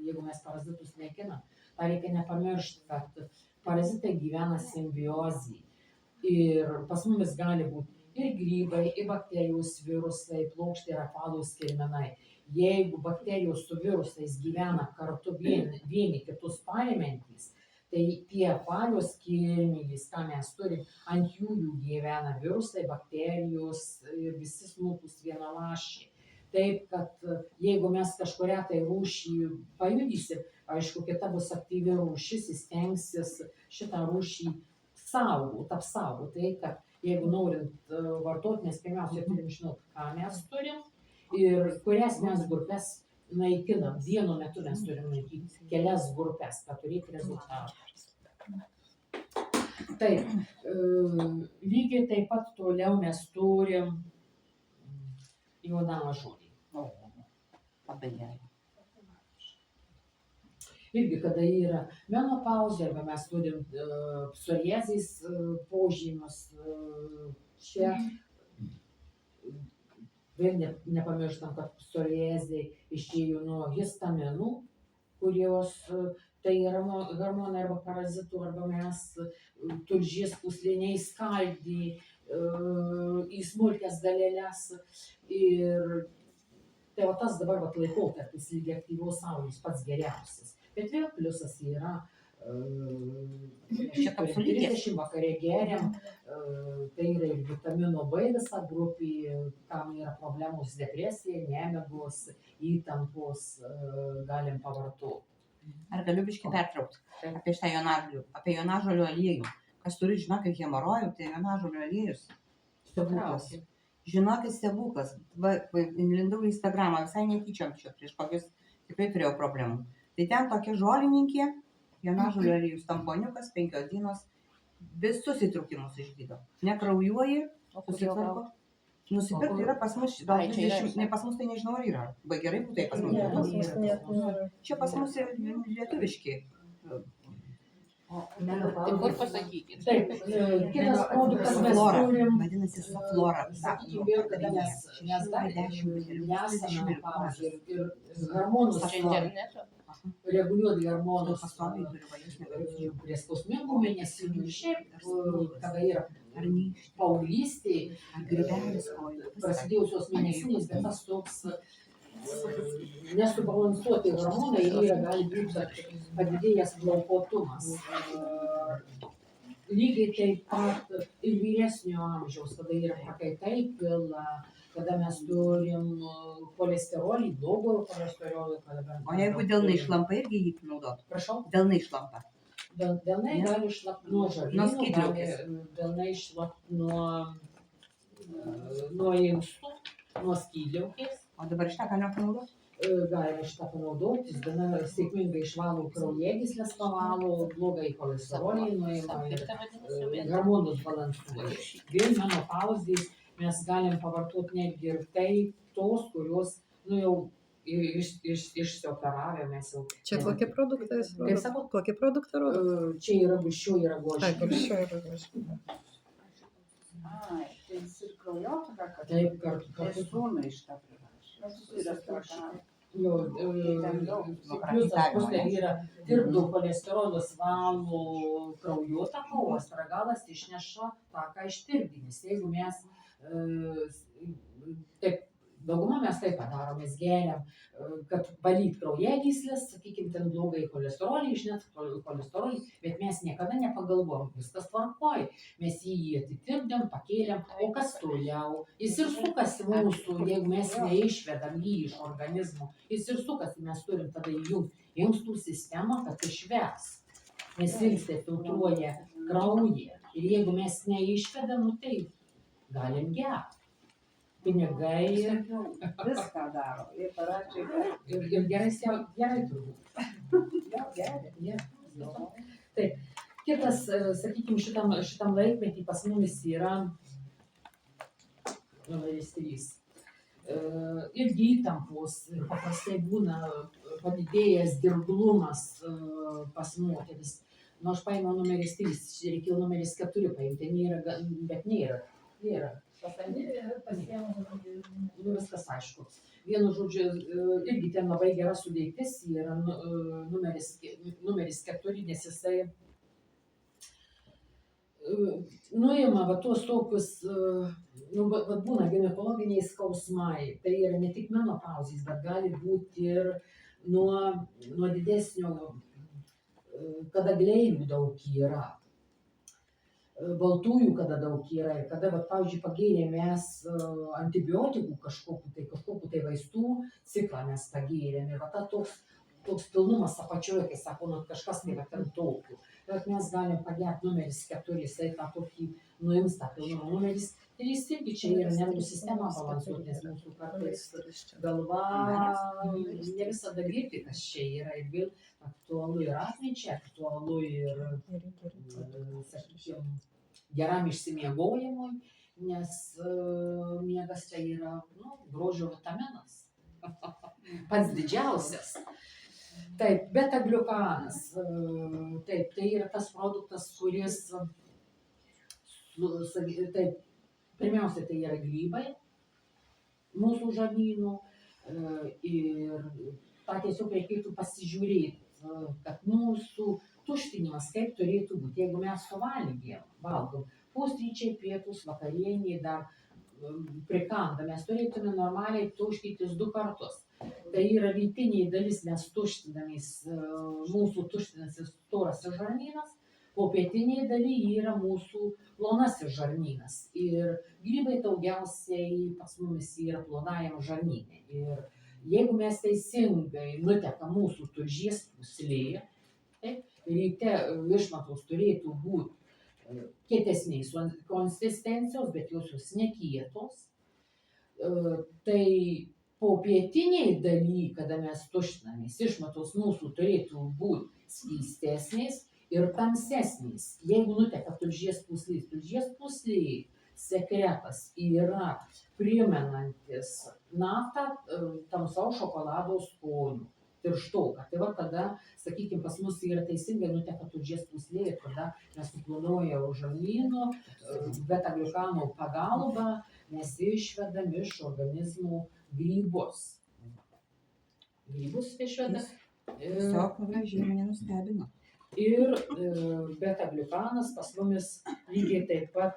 jeigu mes parazitus naikinam, tą reikia nepamiršti, kad parazitai gyvena simbiozėje. Ir pas mumis gali būti ir grybai, ir bakterijos virusai, plokštė ir apvalūs kirminai. Jeigu bakterijos su virusais gyvena kartu vieni kitus parimentys, Tai tie apvalios kirmėlės, ką mes turim, ant jų gyvena virusai, bakterijos ir visi smulkūs vienaląsčiai. Taip, kad jeigu mes kažkurią tai rūšį pajudysim, aišku, kita bus aktyvi rūšis, jis stengsis šitą rūšį apsaugot. Tai, kad jeigu norint vartoti, mes pirmiausia turim žinoti, ką mes turim ir kurias mes grupės naikinam. Vienu metu mes turim naikinti kelias grupės, kad turėti rezultatą. Taip, lygiai taip pat toliau mes turim juodamažolį. Labai gerai. Irgi, kada yra menopauzė, arba mes turim psoriazės požymius, čia vėl nepamirštam, kad psoriazė išėjo nuo histaminų, kurios tai yra hormonai arba parazitų, arba mes tulžies pūsliniai skaldį į smulkias daleles. Ir tai va tas dabar laikotarpis lygiai aktyvios saulės pats geriausias. Bet vėl pliusas yra 30 vakare geriam, tai yra ir vitamino B visa grupė, kam yra problemos depresija, nemigos, įtampos, galim pavartoti. Ar galiu biškį pertraukti apie šitą jonažolių aliejų? Kas turi, žinokit, hemorojų, tai jonažolių aliejus. Stebuklas. Žinokit, stebuklas. Lindau į Instagramą, visai netyčiom čia, prieš kokius tikrai turėjau problemų. Tai ten tokia žolininkė, jonažolių aliejus tamponiukas, 5 dienos, visus įtrūkimus išgydo. Nekraujuoji, susitvarko. Nusipirkti yra pas mus, gal 20, ne pas mus tai nežinau ar yra. Vai gerai būtų, pas mus. Čia pas mus lietuviški. Tai kur pasakykit? Taip, kitas produktas mes turim. Vadinasi, Soflora. Sakykim, vėl, kada mes esame menopauzėj ir hormonus reguliuoti hormonus prie skausmingų mėnesinių. Šiaip, kada yra paauglystė, prasidėjusios mėnesinės, bet tas toks nesubalansuoti hormonai yra, gali būti padidėjęs glaukotumas. Lygiai taip pat ir vyresnio amžiaus, kada yra prakaitai pila, kada mes turim cholesterolį, blogojo cholesterolio. O jeigu delnai išlampa, irgi jį naudot? Prašau? Delnai išlampa. Delnai gali išlapti nuo žarnyno, delnai išlapti nuo inkstų, nuo skydliaukės. O dabar šitą ką nepanaudot? Galima šitą panaudoti, jis gana sėkmingai išvalo kraujagyslės, pavalo, blogai cholesterolį nuima ir hormonus balansuoja. Vėl menopauzės mes galim pavartoti netgi ir tai, tos, kurios jau išsioperavę mes jau. Čia kokie produktai? Kaip sakot? Kokie produktai rodo? Čia yra gulsčioji raguošė. Ai, tai jis ir kraujotaka, kad Taip, kartu. sūnų iš tą prirašė. Jo, pliusas tai yra tirpdo cholesterolius, valo kraujotaką, o astragalas išneša taką iš tirpdinės. Jeigu mes taip, dauguma mes taip padarom, mes geriam, kad valyt kraujagyslės, sakykime, ten blogai cholesterolį, išnet cholesterolį, bet mes niekada nepagalvom, viskas tvarkoj, mes jį atitirpdėm, pakėlėm, o kas toliau, jis ir sukasi mūsų, jeigu mes neišvedam jį iš organizmo, jis ir sukasi, mes turim tada įjungti inkstų sistemą, kad išves, nes inkstai filtruoja kraują ir jeigu mes neišvedam, tai galim gerti. Pinigai Viską daro. Ir parašė, ir gerai turbūt. Gerai. Taip. Kitas, sakykime, šitam laikmetį pas mumis yra numeris 3. Irgi įtampos, paprastai būna padidėjęs dirglumas pas moteris. Nu, aš paėmiau numeris 3, reikėjo numeris 4 paimti, bet nėra. Viskas aišku. Vienu žodžiu, irgi ten labai gera sudėtis yra numeris 4, nes jisai nuima va tuos tokius, būna ginekologiniai skausmai, tai yra ne tik menopauzės, bet gali būti ir nuo didesnio kada gleivių daug yra, baltųjų kada daug yra ir kada, vat, pavyzdžiui, pagėrėm mes antibiotikų kažkokių tai vaistų ciklą mes pagėrėm ir va ta toks pilnumas apačioje, kai sako, nu, kažkas tai va ten tokių. Bet mes galim pagėti numeris 4, jisai tą tokį nuims tą pilnumą. Numeris 3 irgi čia yra nervų sistema balansuoti, nes mūsų kartais galva ne visada girdi, kas čia yra ir vėl aktualu ir atminčiai, aktualu ir, sakykime, geram išsimiegojimui, nes miegas tai yra, nu, grožio vitaminas. Pats didžiausias. Taip, beta-gliukanas. Taip, tai yra tas produktas, kuris, taip, pirmiausia, tai yra grybai mūsų žarnynų ir tą tiesiog reikėtų pasižiūrėti, kad mūsų tuštinimas kaip turėtų būti. Jeigu mes valgom pusryčiai, pietus, vakarienė, dar prikanda, mes turėtume normaliai tuštytis 2 kartus. Tai yra rytinė dalis, mes tuštinamės, mūsų tuštinasis storasis žarnynas, o pietinėje dalyje yra mūsų plonasis žarnynas. Ir grybai daugiausiai pas mumis yra plonajam žarnyne. Ir jeigu mes teisingai nutekam mūsų tulžies pūslėje, ryte išmatos turėtų būti kietesnės konsistencijos, bet jos nekietos, tai po pietiniai daly, kada mes tuštinamės, išmatos mūsų turėtų būti skystesnės ir tamsesnės. Jeigu nuteka tulžies pūslėje sekretas yra primenantis naftą tamsaus šokolado skonių, tirštoką. Tai va tada, sakykime, pas mus yra teisingai nuteka tulžies pūslė ir tada mes suplanuojam žarnyno, beta-gliukano pagalba, mes išvedam iš organizmų grybus. Grybus išvedam. Tiesiog gražiai mane nustebino. Ir beta-gliukanas pas mumis lygiai taip pat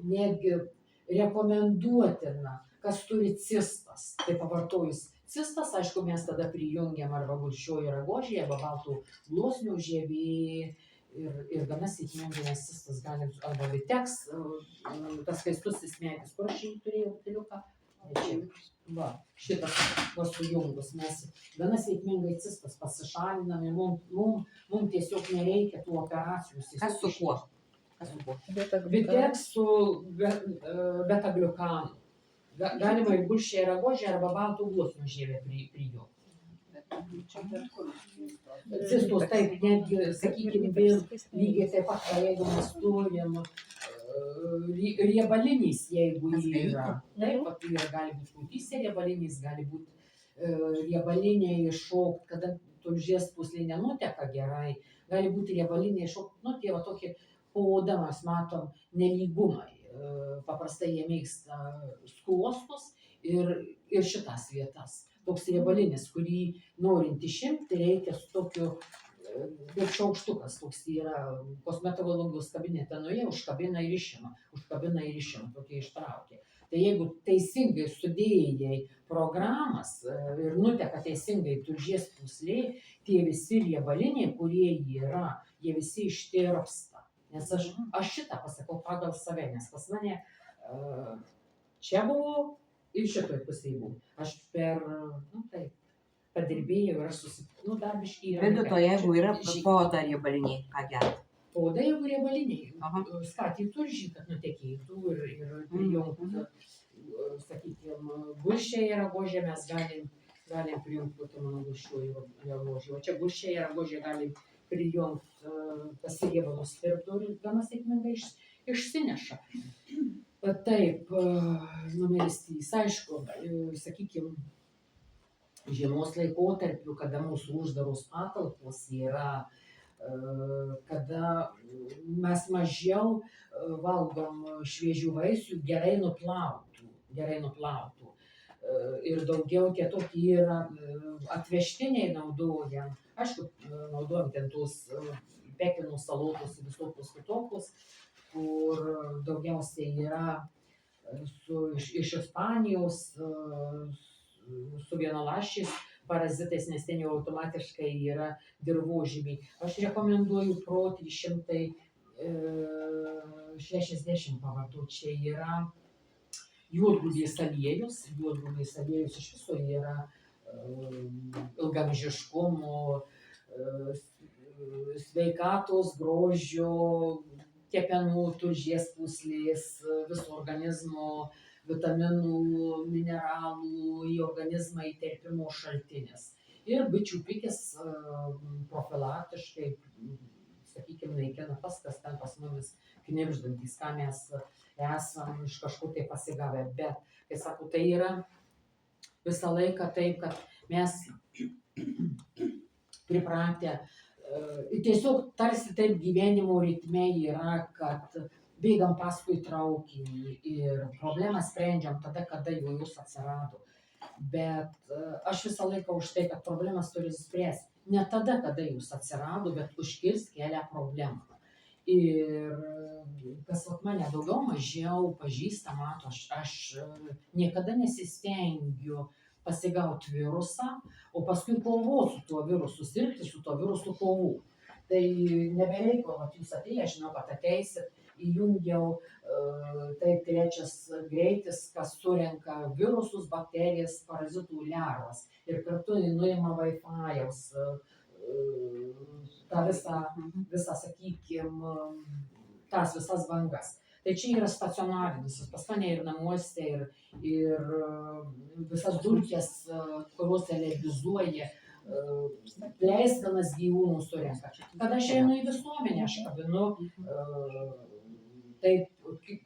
netgi rekomenduotina, kas turi cistas. Tai pavartojus cistas, aišku, mes tada prijungiam arba gulsčioji ragožė, arba baltų gluosnių žievė ir gana sėkmingai, nes cistas gali, arba viteks, tas skaistus smėtis, kur aš jį turėjau buteliuką. Va, šitas va sujungus, mes gana sėkmingai cistas pasišaliname, mum tiesiog nereikia tų operacijų. Kas su kuo? Viteks su beta-gliukanu. Galima ir gulsčiąją ragožę arba baltų gluosnių žievę prijungti. Cistos, taip, netgi, sakykime, vėl lygiai taip pat, jeigu mes turim riebalinys, jeigu yra. Taip, gali būti krūtyse riebalinys, gali būti riebaliniai iššokt, kada tulžies pūslė nenuteka gerai, gali būti riebaliniai iššokt, nu, tie va tokie po oda mes matom nelygumai. Paprastai jie mėgsta skruostus ir šitas vietas. Toks riebalinis, kurį norint išimti, reikia su tokiu kaip šaukštukas, toks yra kosmetologijos kabinete, nuėjo, užkabina ir išima, tokie ištraukia. Tai jeigu teisingai sudėjai programas ir nuteka teisingai tulžies pūslė, tie visi riebaliniai, kurie yra, jie visi ištirpsta. Nes aš šitą pasakau pagal save, nes pas mane čia buvo ir šitoj pusėje buvo. Aš padirbėjau ir aš susitikau, dar biškį yra. Bet to, jeigu yra po oda riebaliniai, ką gerti? Po oda, jeigu riebaliniai, skatyt turžį, kad nutekėtų ir prijungtų, sakykime, gulsčiąją ragožę mes galim prijungti mano gulsčioji ragožė. O čia gulsčiąją ragožę galim prijungti pasiriebalus tirpdų gana sėkmingai išsineša. Taip, numeris 3, aišku, sakykime, žiemos laikotarpiu, kada mūsų uždaros patalpos yra, kada mes mažiau valgom šviežių vaisių, gerai nuplautų. Ir daugiau tie tokie yra atvežtiniai naudojam. Aišku, naudojam ten tos pekinų salotos ir visokios kitokios, kur daugiausiai yra iš Ispanijos su vienaląsčiais parazitais, nes ten jau automatiškai yra dirvožymiai. Aš rekomenduoju pro 360 pavartoti. Čia yra juodgrūdės aliejus. Juodgrūdės aliejus iš viso yra ilgaamžiškumo, sveikatos, grožio, kepenų, tulžies pūslės, viso organizmo vitaminų, mineralų į organizmą įterpimo šaltinis. Ir bičių pikis profilaktiškai, sakykime, naikina tas, kas ten pas mumis knibždantys, ką mes esam iš kažkur tai pasigavę. Bet, kai sakau, tai yra visą laiką taip, kad mes pripratę, tiesiog tarsi taip gyvenimo ritme yra, kad bėgam paskui traukinį ir problemą sprendžiam tada, kada jau jūs atsirado. Bet aš visą laiką už tai, kad problemas turi spręsti. Ne tada, kada jūs atsirado, bet užkirst kelią problemą. Ir kas mane daugiau mažiau pažįsta, mato, aš niekada nesistengiu pasigauti virusą, o paskui kovoti su tuo virusu, sirgti su tuo virusu kovų. Tai nebereikalo, jūs atėję, žinau, kad ateisit, įjungiau tai trečias greitis, kas surenka virusus, bakterijas, parazitų lervas. Ir kartu nuima Wi-Fi'aus tą visą, sakykime, tas visas bangas. Tai čia yra stacionarinis, pas mane ir namuose, ir visas dulkės, kurios televizuoja, leisdamas gyvūnų surenka. Kada aš einu į visuomenę, aš kabinu taip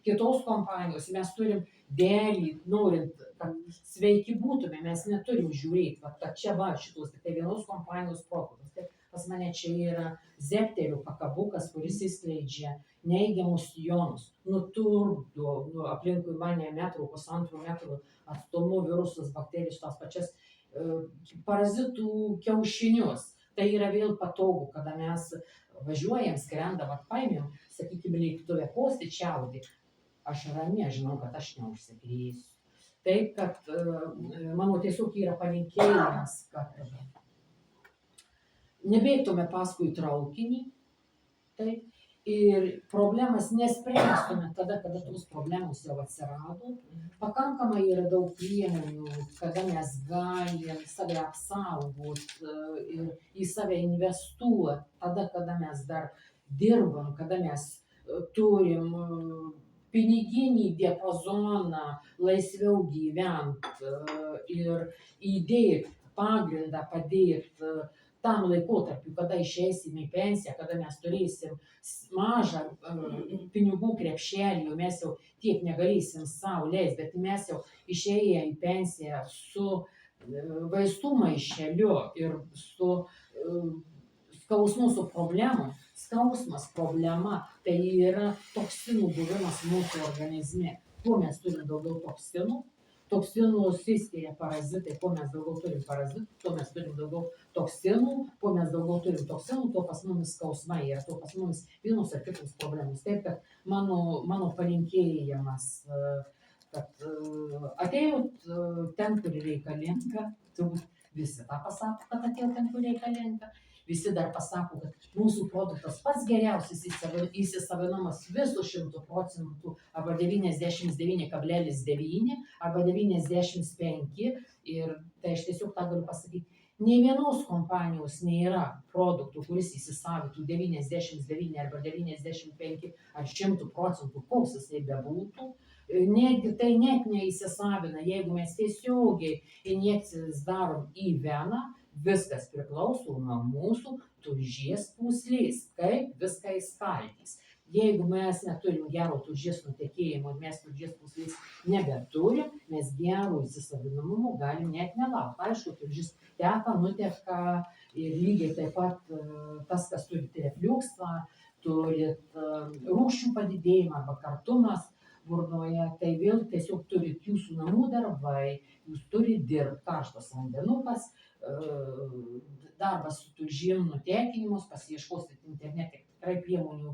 kitos kompanijos, mes turim dėlį, norint, kad sveiki būtume, mes neturim žiūrėti, kad čia va šitos tik tai vienos kompanijos produktus. Tai pas mane čia yra zepterių pakabukas, kuris įskleidžia neigiamus jonus, nuturdo aplinkui mane pusantro metro atstumu virusus, bakterijus, tas pačias parazitų kiaušinius. Tai yra vėl patogu, kada mes važiuojam, skrendam, paėmėm, sakykime, lėktuve postį čiaudį. Aš ramiai žinau, kad aš neužsikrėsiu. Taip, kad mano tiesiog yra palinkėjimas, kad nebėgtume paskui traukinį, taip, ir problemas nespręstume tada, kada tos problemos jau atsirado. Pakankamai yra daug priemonių, kada mes galim save apsaugoti ir į save investuoti, tada, kada mes dar dirbam, kada mes turim piniginį diapazoną, laisviau gyventi ir įdėti pagrindą, padėti tam laikotarpiu, kada išeisim į pensiją, kada mes turėsim mažą pinigų krepšelį, mes jau tiek negalėsim savo leisti, bet mes jau išėję į pensiją su vaistų maišeliu ir su skausmu, su problemu. Skausmas, problema, tai yra toksinų buvimas mūsų organizme. Kuo mes turim daugiau toksinų, toksinų išsiskiria parazitai, kuo mes daugiau turim parazitų, tuo mes turim daugiau toksinų, kuo mes daugiau turim toksinų, tuo pas mumis skausmai yra, tuo pas mumis vienos ar kitos problemos. Taip, kad mano palinkėjimas, kad atėjot ten, kur reikalinga, turbūt visi tą pasako, kad atėjot ten, kur reikalinga. Visi dar pasako, kad mūsų produktas pats geriausias įsisavinamas visų 100% arba 99,9 arba 95. Ir tai aš tiesiog tą galiu pasakyti. Nei vienos kompanijos nėra produktų, kuris įsisavytų 99 arba 95 ar 100%, koks jisai bebūtų. Netgi tai net neįsisavina, jeigu mes tiesiogiai injekcijas darom į veną, viskas priklauso nuo mūsų tulžies pūslės, kaip viską įskaldys. Jeigu mes neturim gero tulžies nutekėjimo ir mes tulžies pūslės nebeturim, mes gero įsisavinamumo galim net nelaukti. Aišku, tulžis teka, nuteka ir lygiai taip pat tas, kas turit refliuksą, turit rūgščių padidėjimą arba kartumas burnoje, tai vėl tiesiog turit jūsų namų darbai, jūs turit dirbti, karštas vandenukas, darbas su tulžim, nutekinimus, pasiieškosit internete tikrai priemonių,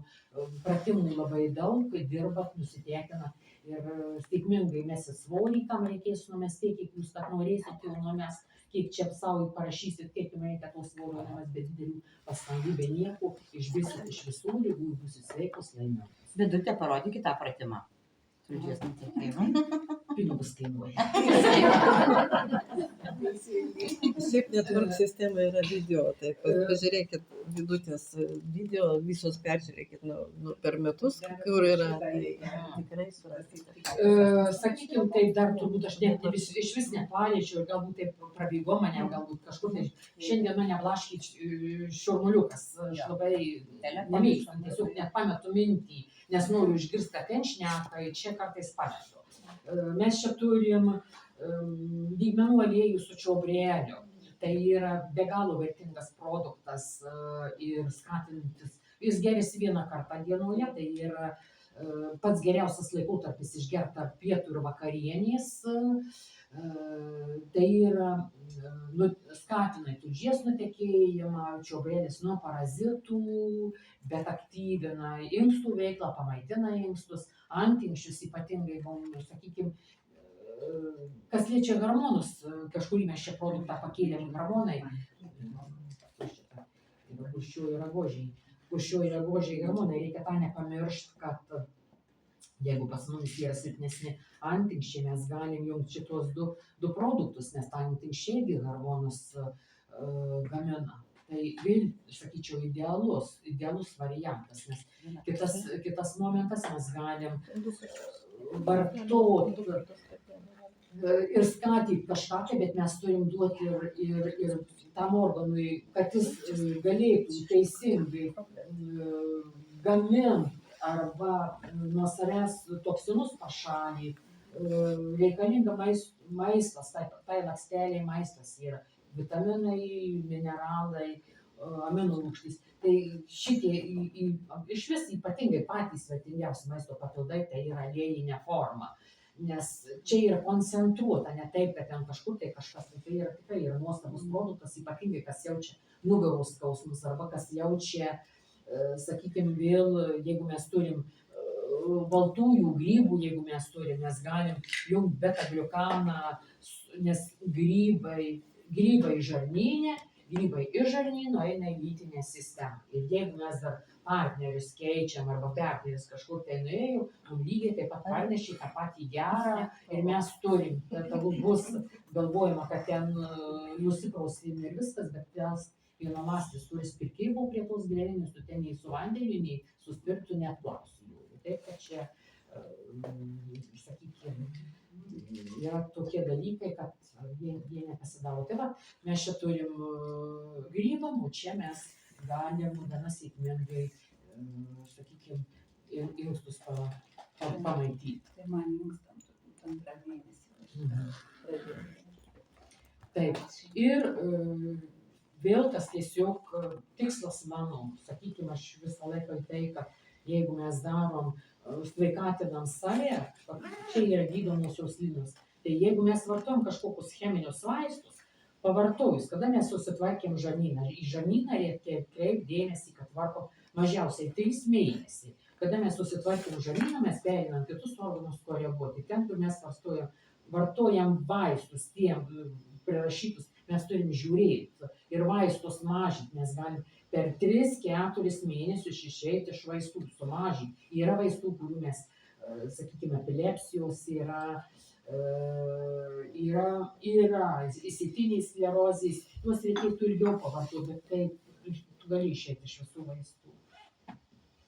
pratimų labai daug, dirbat, nusitiekinat ir sėkmingai mesit svorį, kam reikės numesti, kiek jūs kad norėsit jau numest, kiek čia savo parašysit, kiek jums reikia to svorio numest, be didelių pastangų, be nieko, išbrisit iš visų ligų, būsit sveikos, laimingos. Vidutė, parodykit tą pratimą. Tulžies nutekėjimą. Pinigus kainuoja. Šiaip network sistema yra video, tai pažiūrėkit vidutės video, visus peržiūrėkit per metus, kur yra, tai tikrai surasite. Sakykime, taip dar turbūt aš net iš vis nepaliečiau ir galbūt taip prabėgo mane, galbūt kažkur tai šiandien mane blaškyt šurmuliukas, aš labai nemėgstu, tiesiog net pametu mintį, nes noriu išgirsti, ką ten šneka ir čia kartais pametu. Mes čia turim lygmenų aliejų su čiobreliu. Tai yra be galo vertingas produktas ir skatinantis. Jis geriasi vieną kartą dienoje, tai yra pats geriausias laikotarpis išgerti tarp pietų ir vakarienės. Tai yra skatina tulžies nutekėjimą, čiobrelis nuo parazitų, bet aktyvina inkstų veiklą, pamaitina inkstus, antinksčius ypatingai, sakykime, kas liečia hormonus, kažkurį mes čia produktą pakėlėm hormonai, kurščioji ragožiai hormonai, reikia tą nepamiršti, kad jeigu pas mumis yra silpnesni antinkščiai, mes galim jungti šitos du produktus, nes antinkščiai hormonus gamina. Tai vėl, sakyčiau, idealus variantas, nes kitas momentas mes galim vartoti ir skatyti kažką, bet mes turim duoti ir tam organui, kad jis galėtų teisingai gaminti arba nuo savęs toksinus pašalinti. Reikalinga maistas, tai ląstelei maistas yra. Vitaminai, mineralai, aminorūgštys. Tai šitie iš vis ypatingai patys vertingiausi maisto papildai, tai yra aliejinė forma. Nes čia yra koncentruota, ne taip, kad ten kažkur tai kažkas, tai yra tikrai yra nuostabus produktas, ypatingai kas jaučia nugaros skausmus arba kas jaučia, sakykime, vėl, jeigu mes turim baltųjų grybų, jeigu mes turim, mes galim jungti beta-gliukaną, nes grybai žarnyne, grybai iš žarnyno eina į lytinę sistemą. Ir jeigu mes dar partnerius keičiam arba partneris kažkur tai nuėjo, mums lygiai taip pat parneši tą patį gerą ir mes turim, tegul bus galvojama, kad ten nusiprausim ir viskas, bet tas vienamastis turis pirkimo prie tos gėrinius, tu ten nei su vandeniu, nei su spirtu neatklausi jų. Taip, kad čia, sakykime, yra tokie dalykai, kad jie nepasidaro. Tai va, mes čia turim grybam, o čia mes galim gana sėkmingai, sakykime, inkstus pamaityti. Tai man inkstam turbūt 2 mėnesį. Taip, ir vėl tas tiesiog tikslas mano, sakykime, aš visą laiką į tai, kad jeigu mes darom, sveikatinam save, čia yra gydomosios linijos. Tai jeigu mes vartojam kažkokius cheminius vaistus, pavartojus, kada mes susitvarkėm žarnyną, į žarnyną reikia kreipti dėmesį, kad tvarkom mažiausiai 3 mėnesiai. Kada mes susitvarkėm žarnyną, mes pereinam kitus organus koreguoti. Ten, kur mes vartojam vaistus, tiem prirašytus, mes turim žiūrėti ir vaistus mažinti, mes galim per 3-4 mėnesius išeiti iš vaistų, sumažinti. Yra vaistų, kurių mes, sakykime, epilepsijos yra išsėtinės sklerozės, tuos reikėtų ilgiau pavartoti, bet tai tu gali išeiti iš visų vaistų.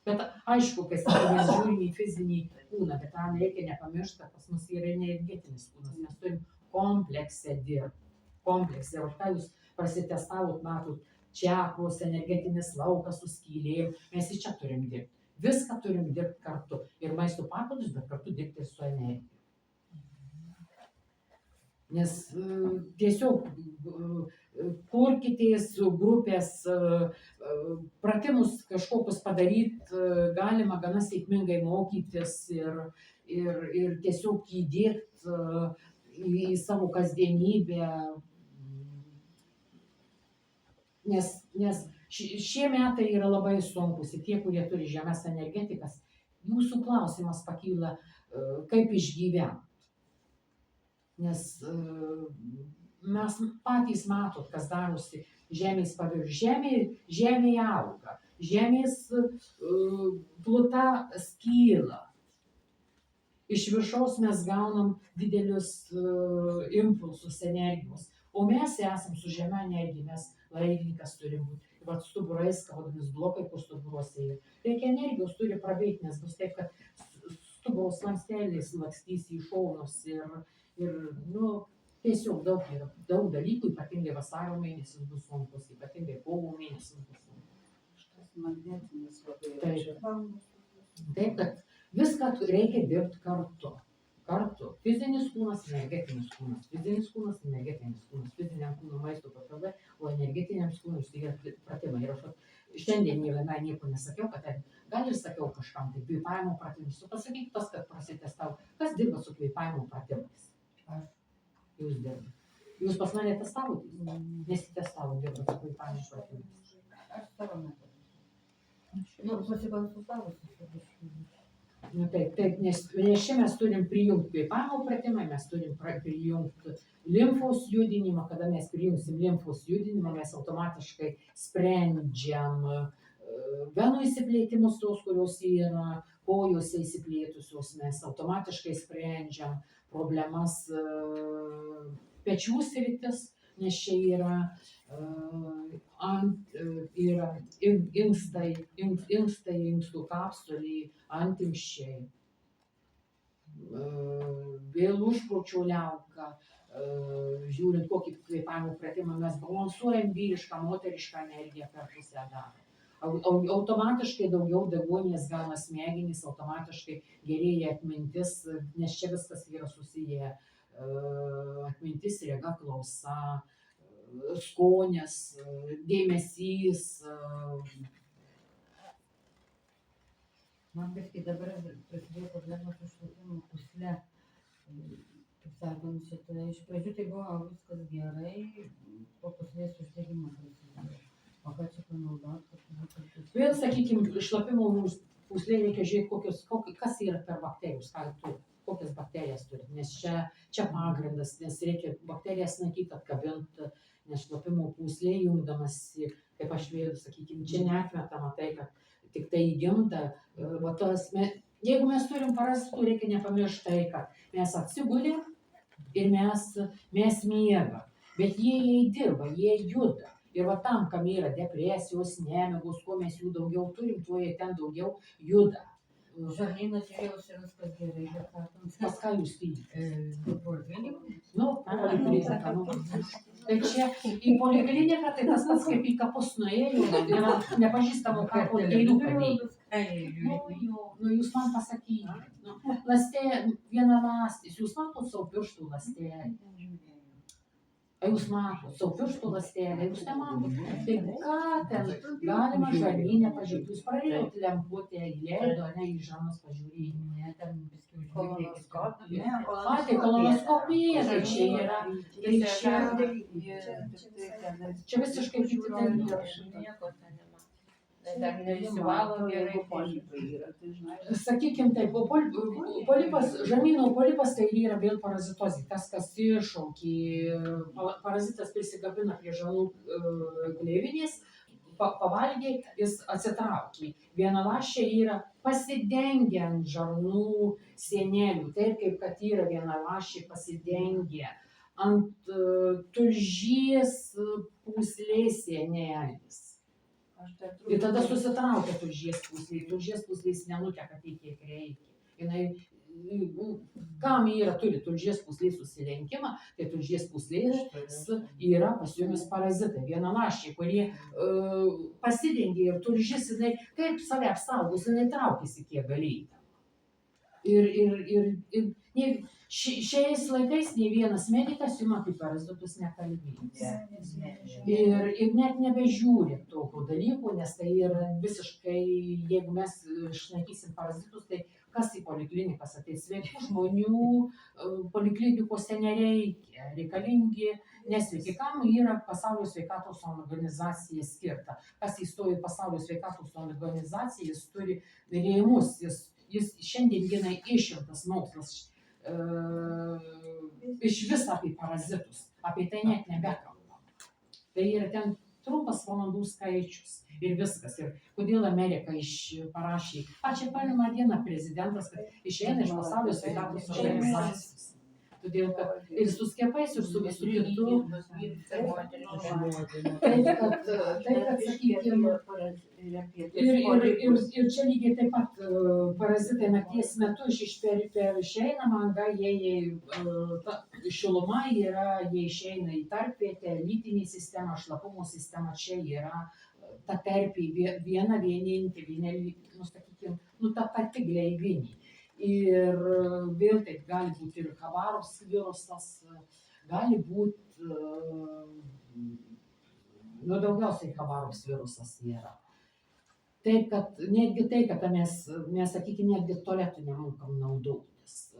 Bet aišku, kai mes žiūrim į fizinį kūną, bet tam reikia nepamiršti, kad pas mus yra energetinis kūnas, mes turim kompleksą dirbti. Kompleksą, ir ką jūs prasitestavot, matot, čakros, energetinis laukas su skylėm, mes į čia turim dirbti. Viską turim dirbti kartu. Ir maisto papildus, bet kartu dirbti ir su energija. Nes tiesiog kurkitės grupės pratimus kažkokius padaryti, galima gana sėkmingai mokytis ir tiesiog įdėti į savo kasdienybę. Nes Šie metai yra labai sunkus ir tie, kurie turi žemes energetikas, jūsų klausimas pakyla, kaip išgyventi. Nes mes patys matot, kas darosi žemės paviršiuje. Žemė auga, žemės pluta skyla. Iš viršaus mes gaunam didelius impulsus energijos, o mes esam su žema energija, mes laidininkas turi būti. Vat stuburais, kaudomis blokai po stuburuose yra. Reikia energijos, turi prabėgti, nes bus taip, kad stuburos ląstelės lakstys į šonus ir tiesiog daug yra, daug dalykų, ypatingai vasario mėnesis bus sunkus, ypatingai kovo mėnesis bus sunkus. Šitas magnetinis labai Taip. yra. Taip, kad viską reikia dirbti kartu. Kartu. Fizinis kūnas, energetinis kūnas. Fizinis kūnas, energetinis kūnas. Fiziniam kūnui maisto papildai, o energetiniams kūnui tai yra pratimai. Ir aš šiandien nė vienai nieko nesakiau, kad gal ir sakiau kažkam, tai kvėpavimo pratimus. Tu pasakyk tas, kad prasitestavo. Kas dirba su kvėpavimo pratimais? Aš. Jūs dirbat. Jūs pas mane testavot? Nesitestavo, dirba su kvėpavimo pratimais. Aš savo metu. Nu, pasikonsultavusi. Taip, nes čia mes turim prijungti kvėpavimo pratimą, mes turim prijungti limfos judinimą. Kada mes prijungsim limfos judinimą, mes automatiškai sprendžiam venų išsiplėtimus tos, kurios yra kojose išsiplėtusios, mes automatiškai sprendžiam problemas pečių sritis, nes čia yra inkstai, inkstų kapsuliai, antimščiai, vėl užkrūčio liauka, žiūrint kokį kvėpavimo pratimą mes balansuojam vyrišką, moterišką energiją per pusę darą. Automatiškai daugiau deguonies gauna smegenys, automatiškai gerėja atmintis, nes čia viskas yra susiję. Atmintis, rega, klausa, skonis, dėmesys. Man viskai dabar prasidėjo problema su šlapimo pūsle. Kaip sakant, iš pradžių tai buvo viskas gerai, po pūslės uždegimo prasidėjo. O ką čia panaudoti? Vėl, sakykime, šlapimo pūslė reikia žiūrėti, kas yra per bakterijos, kokias bakterijas turi, nes čia pagrindas, nes reikia bakterijas naikyti, atkabinti, nes šlapimo pūslė jungdamasi, kaip aš vėl, sakykime, čia neatmetama tai, kad tik tai įgimta. Jeigu mes turim parazitų, reikia nepamiršti tai, kad mes atsigulėm ir mes miegam, bet jie dirba, jie juda. Ir va tam, kam yra depresijos, nemigos, kuo mes jų daugiau turim, tuo jie ten daugiau juda. Žarnynas žiūrėjausi viskas gerai, bet sakant. Pas ką jūs tydite? Polikliniką? Polikliniką. Tai čia į polikliniką, tai tas pats kaip į kapus nuėjo, yra nepažįstamų kapo eilių padėjai. Jūs man pasakykite. Ląstelė, viena ląstis, jūs matot savo pirštų ląstelę? Jūs matot savo pirštų ląstelę, jūs nematot. Tai ką ten galima žarnyne pažiūrėti? Jūs pradėjot lemputę, įleido, ne, į žarnas pažiūrėti. Ne, ten biskį uždegė. Tai kolonoskopija, tai čia yra. Tai čia visiškai kiti dalykai. Dar neišsivalo gerai. Sakykime taip, polipas, žarnyno polipas tai yra vėl parazitozė. Tas, kas iššaukė, parazitas prisigabina prie žarnų gleivinės, pavalgė, jis atsitraukė. Vienaląsčiai yra pasidengiant žarnų sienelių, taip kaip kad yra vienaląsčiai pasidengę ant tulžies pūslės sienelės. Ir tada susitraukia tulžies pūslė. Tulžies pūslės nenuteka tiek, kiek reikia. Kam yra turi tulžies pūslės susilenkimą, tai tulžies pūslės yra pas jumis parazitai, vienaląsčiai, kurie pasidengia ir tulžis, jinai kaip save apsaugos, jinai traukiasi kiek galėtų. Ir šiais laikais nei vienas medikas jums apie parazitus nekalbės. Ir net nebežiūri tokio dalyko, nes tai yra visiškai, jeigu mes išnaikysim parazitus, tai kas į poliklinikas ateis? Sveikų žmonių poliklinikose nereikia, reikalingi nesveiki. Kam yra Pasaulio sveikatos organizacija skirta? Kas įstojo į Pasaulio sveikatos organizaciją, jis turi rėmus, jis šiandien dienai išimtas mokslas iš vis apie parazitus, apie tai net nebekalbam. Tai yra ten trumpas valandų skaičius ir viskas. Ir kodėl Amerika parašė pačią pirmą dieną prezidentas, kad išeina iš Pasaulio sveikatos organizacijos. Todėl, kad ir su skiepais, ir su visu kitu. Taip, kad sakykime, ir čia lygiai taip pat parazitai nakties metu per išeina manga, šiluma yra, jie išeina į tarpvietę, lytinį sistemą, šlapumo sistemą, čia yra ta terpė viena vienintelė, sakykime, ta pati gleivinė. Ir vėl taip gali būti ir Chabarovsk virusas, gali būti, daugiausiai Chabarovsk virusas yra. Taip, kad netgi tai, kad mes sakykime, netgi tualetų nemokam naudotis.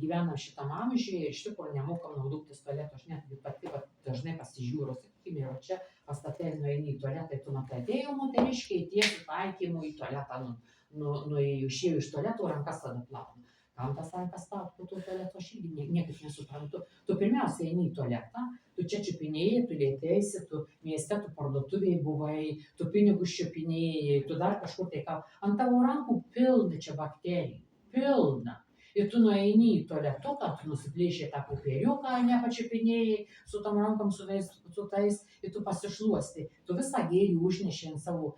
Gyvenam šitam amžiuje, iš tikrųjų nemokam naudotis tualetų, aš netgi pati dažnai pasižiūriu, sakykime, ir čia pastate nueini į tualetą, tu matai, atėjo moteriškiai tiesiai taikymu į tualetą, išėjau iš tualeto, rankas tada plaunu. Kam tas rankas plaut po to tualeto, aš irgi niekaip nesuprantu. Tu pirmiausia eini į tualetą, tu čia čiupinėjai, tu lėtėsi, tu mieste, tu parduotuvėje buvai, tu pinigus čiupinėjai, tu dar kažkur tai ką. Ant tavo rankų pilna čia bakterijų, pilna. Ir tu nueini į tualetuką, tu nusiplėšė tą popieriuką, nepačiupinėjai su tom rankom su tais, ir tu pasišluosti. Tu visą gėrį užnešė ant savo,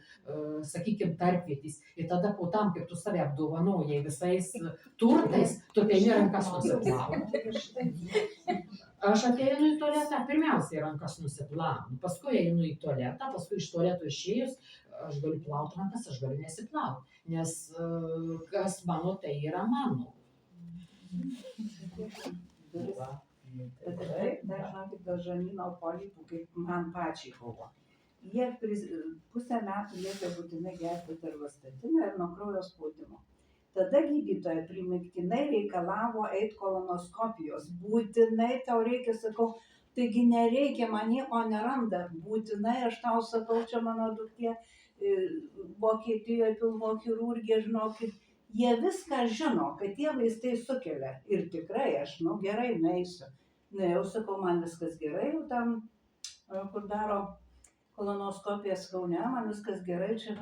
sakykime, tarpvietys. Ir tada po tam, kaip tu save apdovanojai visais turtais, tu ateini rankas nusiplauni. Aš ateinu į tualetą, pirmiausiai rankas nusiplaunu, paskui einu į tualetą, paskui iš tualeto išėjus, aš galiu plauti rankas, aš galiu nesiplauti. Nes kas mano, tai yra mano. Tikrai, dar žinokit, dėl žarnyno polipų, kaip man pačiai buvo. Jie pusę metų liepė būtinai gerti atorvastatiną ir nuo kraujo spaudimo. Tada gydytoja primygtinai reikalavo eiti kolonoskopijos. Būtinai tau reikia, sakau, taigi nereikia, man nieko neranda. Būtinai, aš tau sakau, čia mano duktė Vokietijoje pilvo chirurgija, žinokit. Jie viską žino, kad tie vaistai sukelia. Ir tikrai, aš, gerai, nueisiu. Jau sakau, man viskas gerai, jau tam, kur daro kolonoskopijas Kaune, man viskas gerai, čia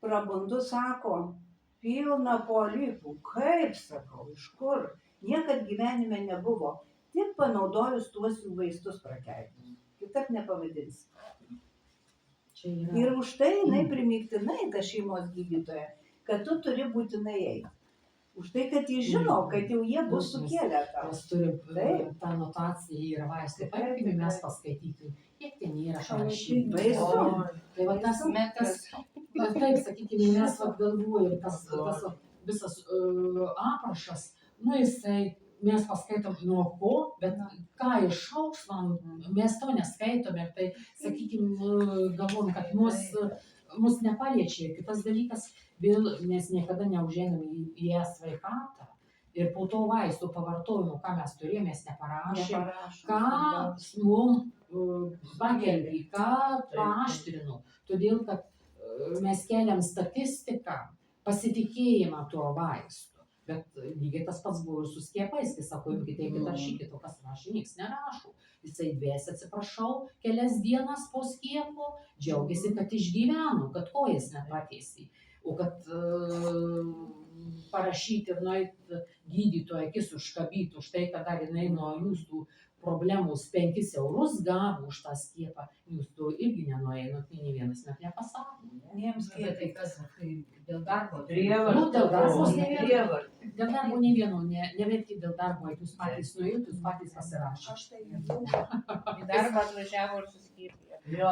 prabundu, sako, pilna polipų. Kaip, sakau, iš kur? Niekad gyvenime nebuvo. Tik panaudojus tuos jų vaistus prakeiktus. Kitaip nepavadinsi. Ir už tai jinai primygtinai, ta šeimos gydytoja, kad tu turi būtinai eiti. Už tai, kad jis žino, kad jau jie bus sukėlę tau. Mes turim tą notaciją ir vaistų. Paimkime mes paskaityti, kiek ten yra parašyta. Tai va tas metas, taip, sakykime, mes galvojame, tas visas aprašas, jisai, mes paskaitom nuo ko, bet ką išauks, mes to neskaitome. Tai, sakykime, galvom, kad mus nepaliečia. Kitas dalykas, vėl mes niekada neužeiname į sveikatą ir po to vaistų pavartojimo, ką mes turėjome, mes neparašėm, ką mums pagelbė, ką paaštrino. Todėl, kad mes keliam statistiką, pasitikėjimą tuo vaistu. Bet lygiai tas pats buvo ir su skiepais, kai sako, imkite, rašykite, o kas rašė, nieks nerašo. Jisai dviesi, atsiprašau, kelias dienas po skiepo, džiaugiasi, kad išgyveno, kad kojas nepatiesi. O kad parašyti ir nueiti gydytojo akis užkabyti už tai, kad dar jinai nuo jūsų problemos 5 eurus gavo už tą skiepą, jūs to irgi nenueinat, nei vienas net nepasako. Tai kas, dėl darbo? Dėl darbo ne vieno, neverti dėl darbo, jūs patys nuėjot, jūs patys pasirašėte. Į darbą atvažiavo ir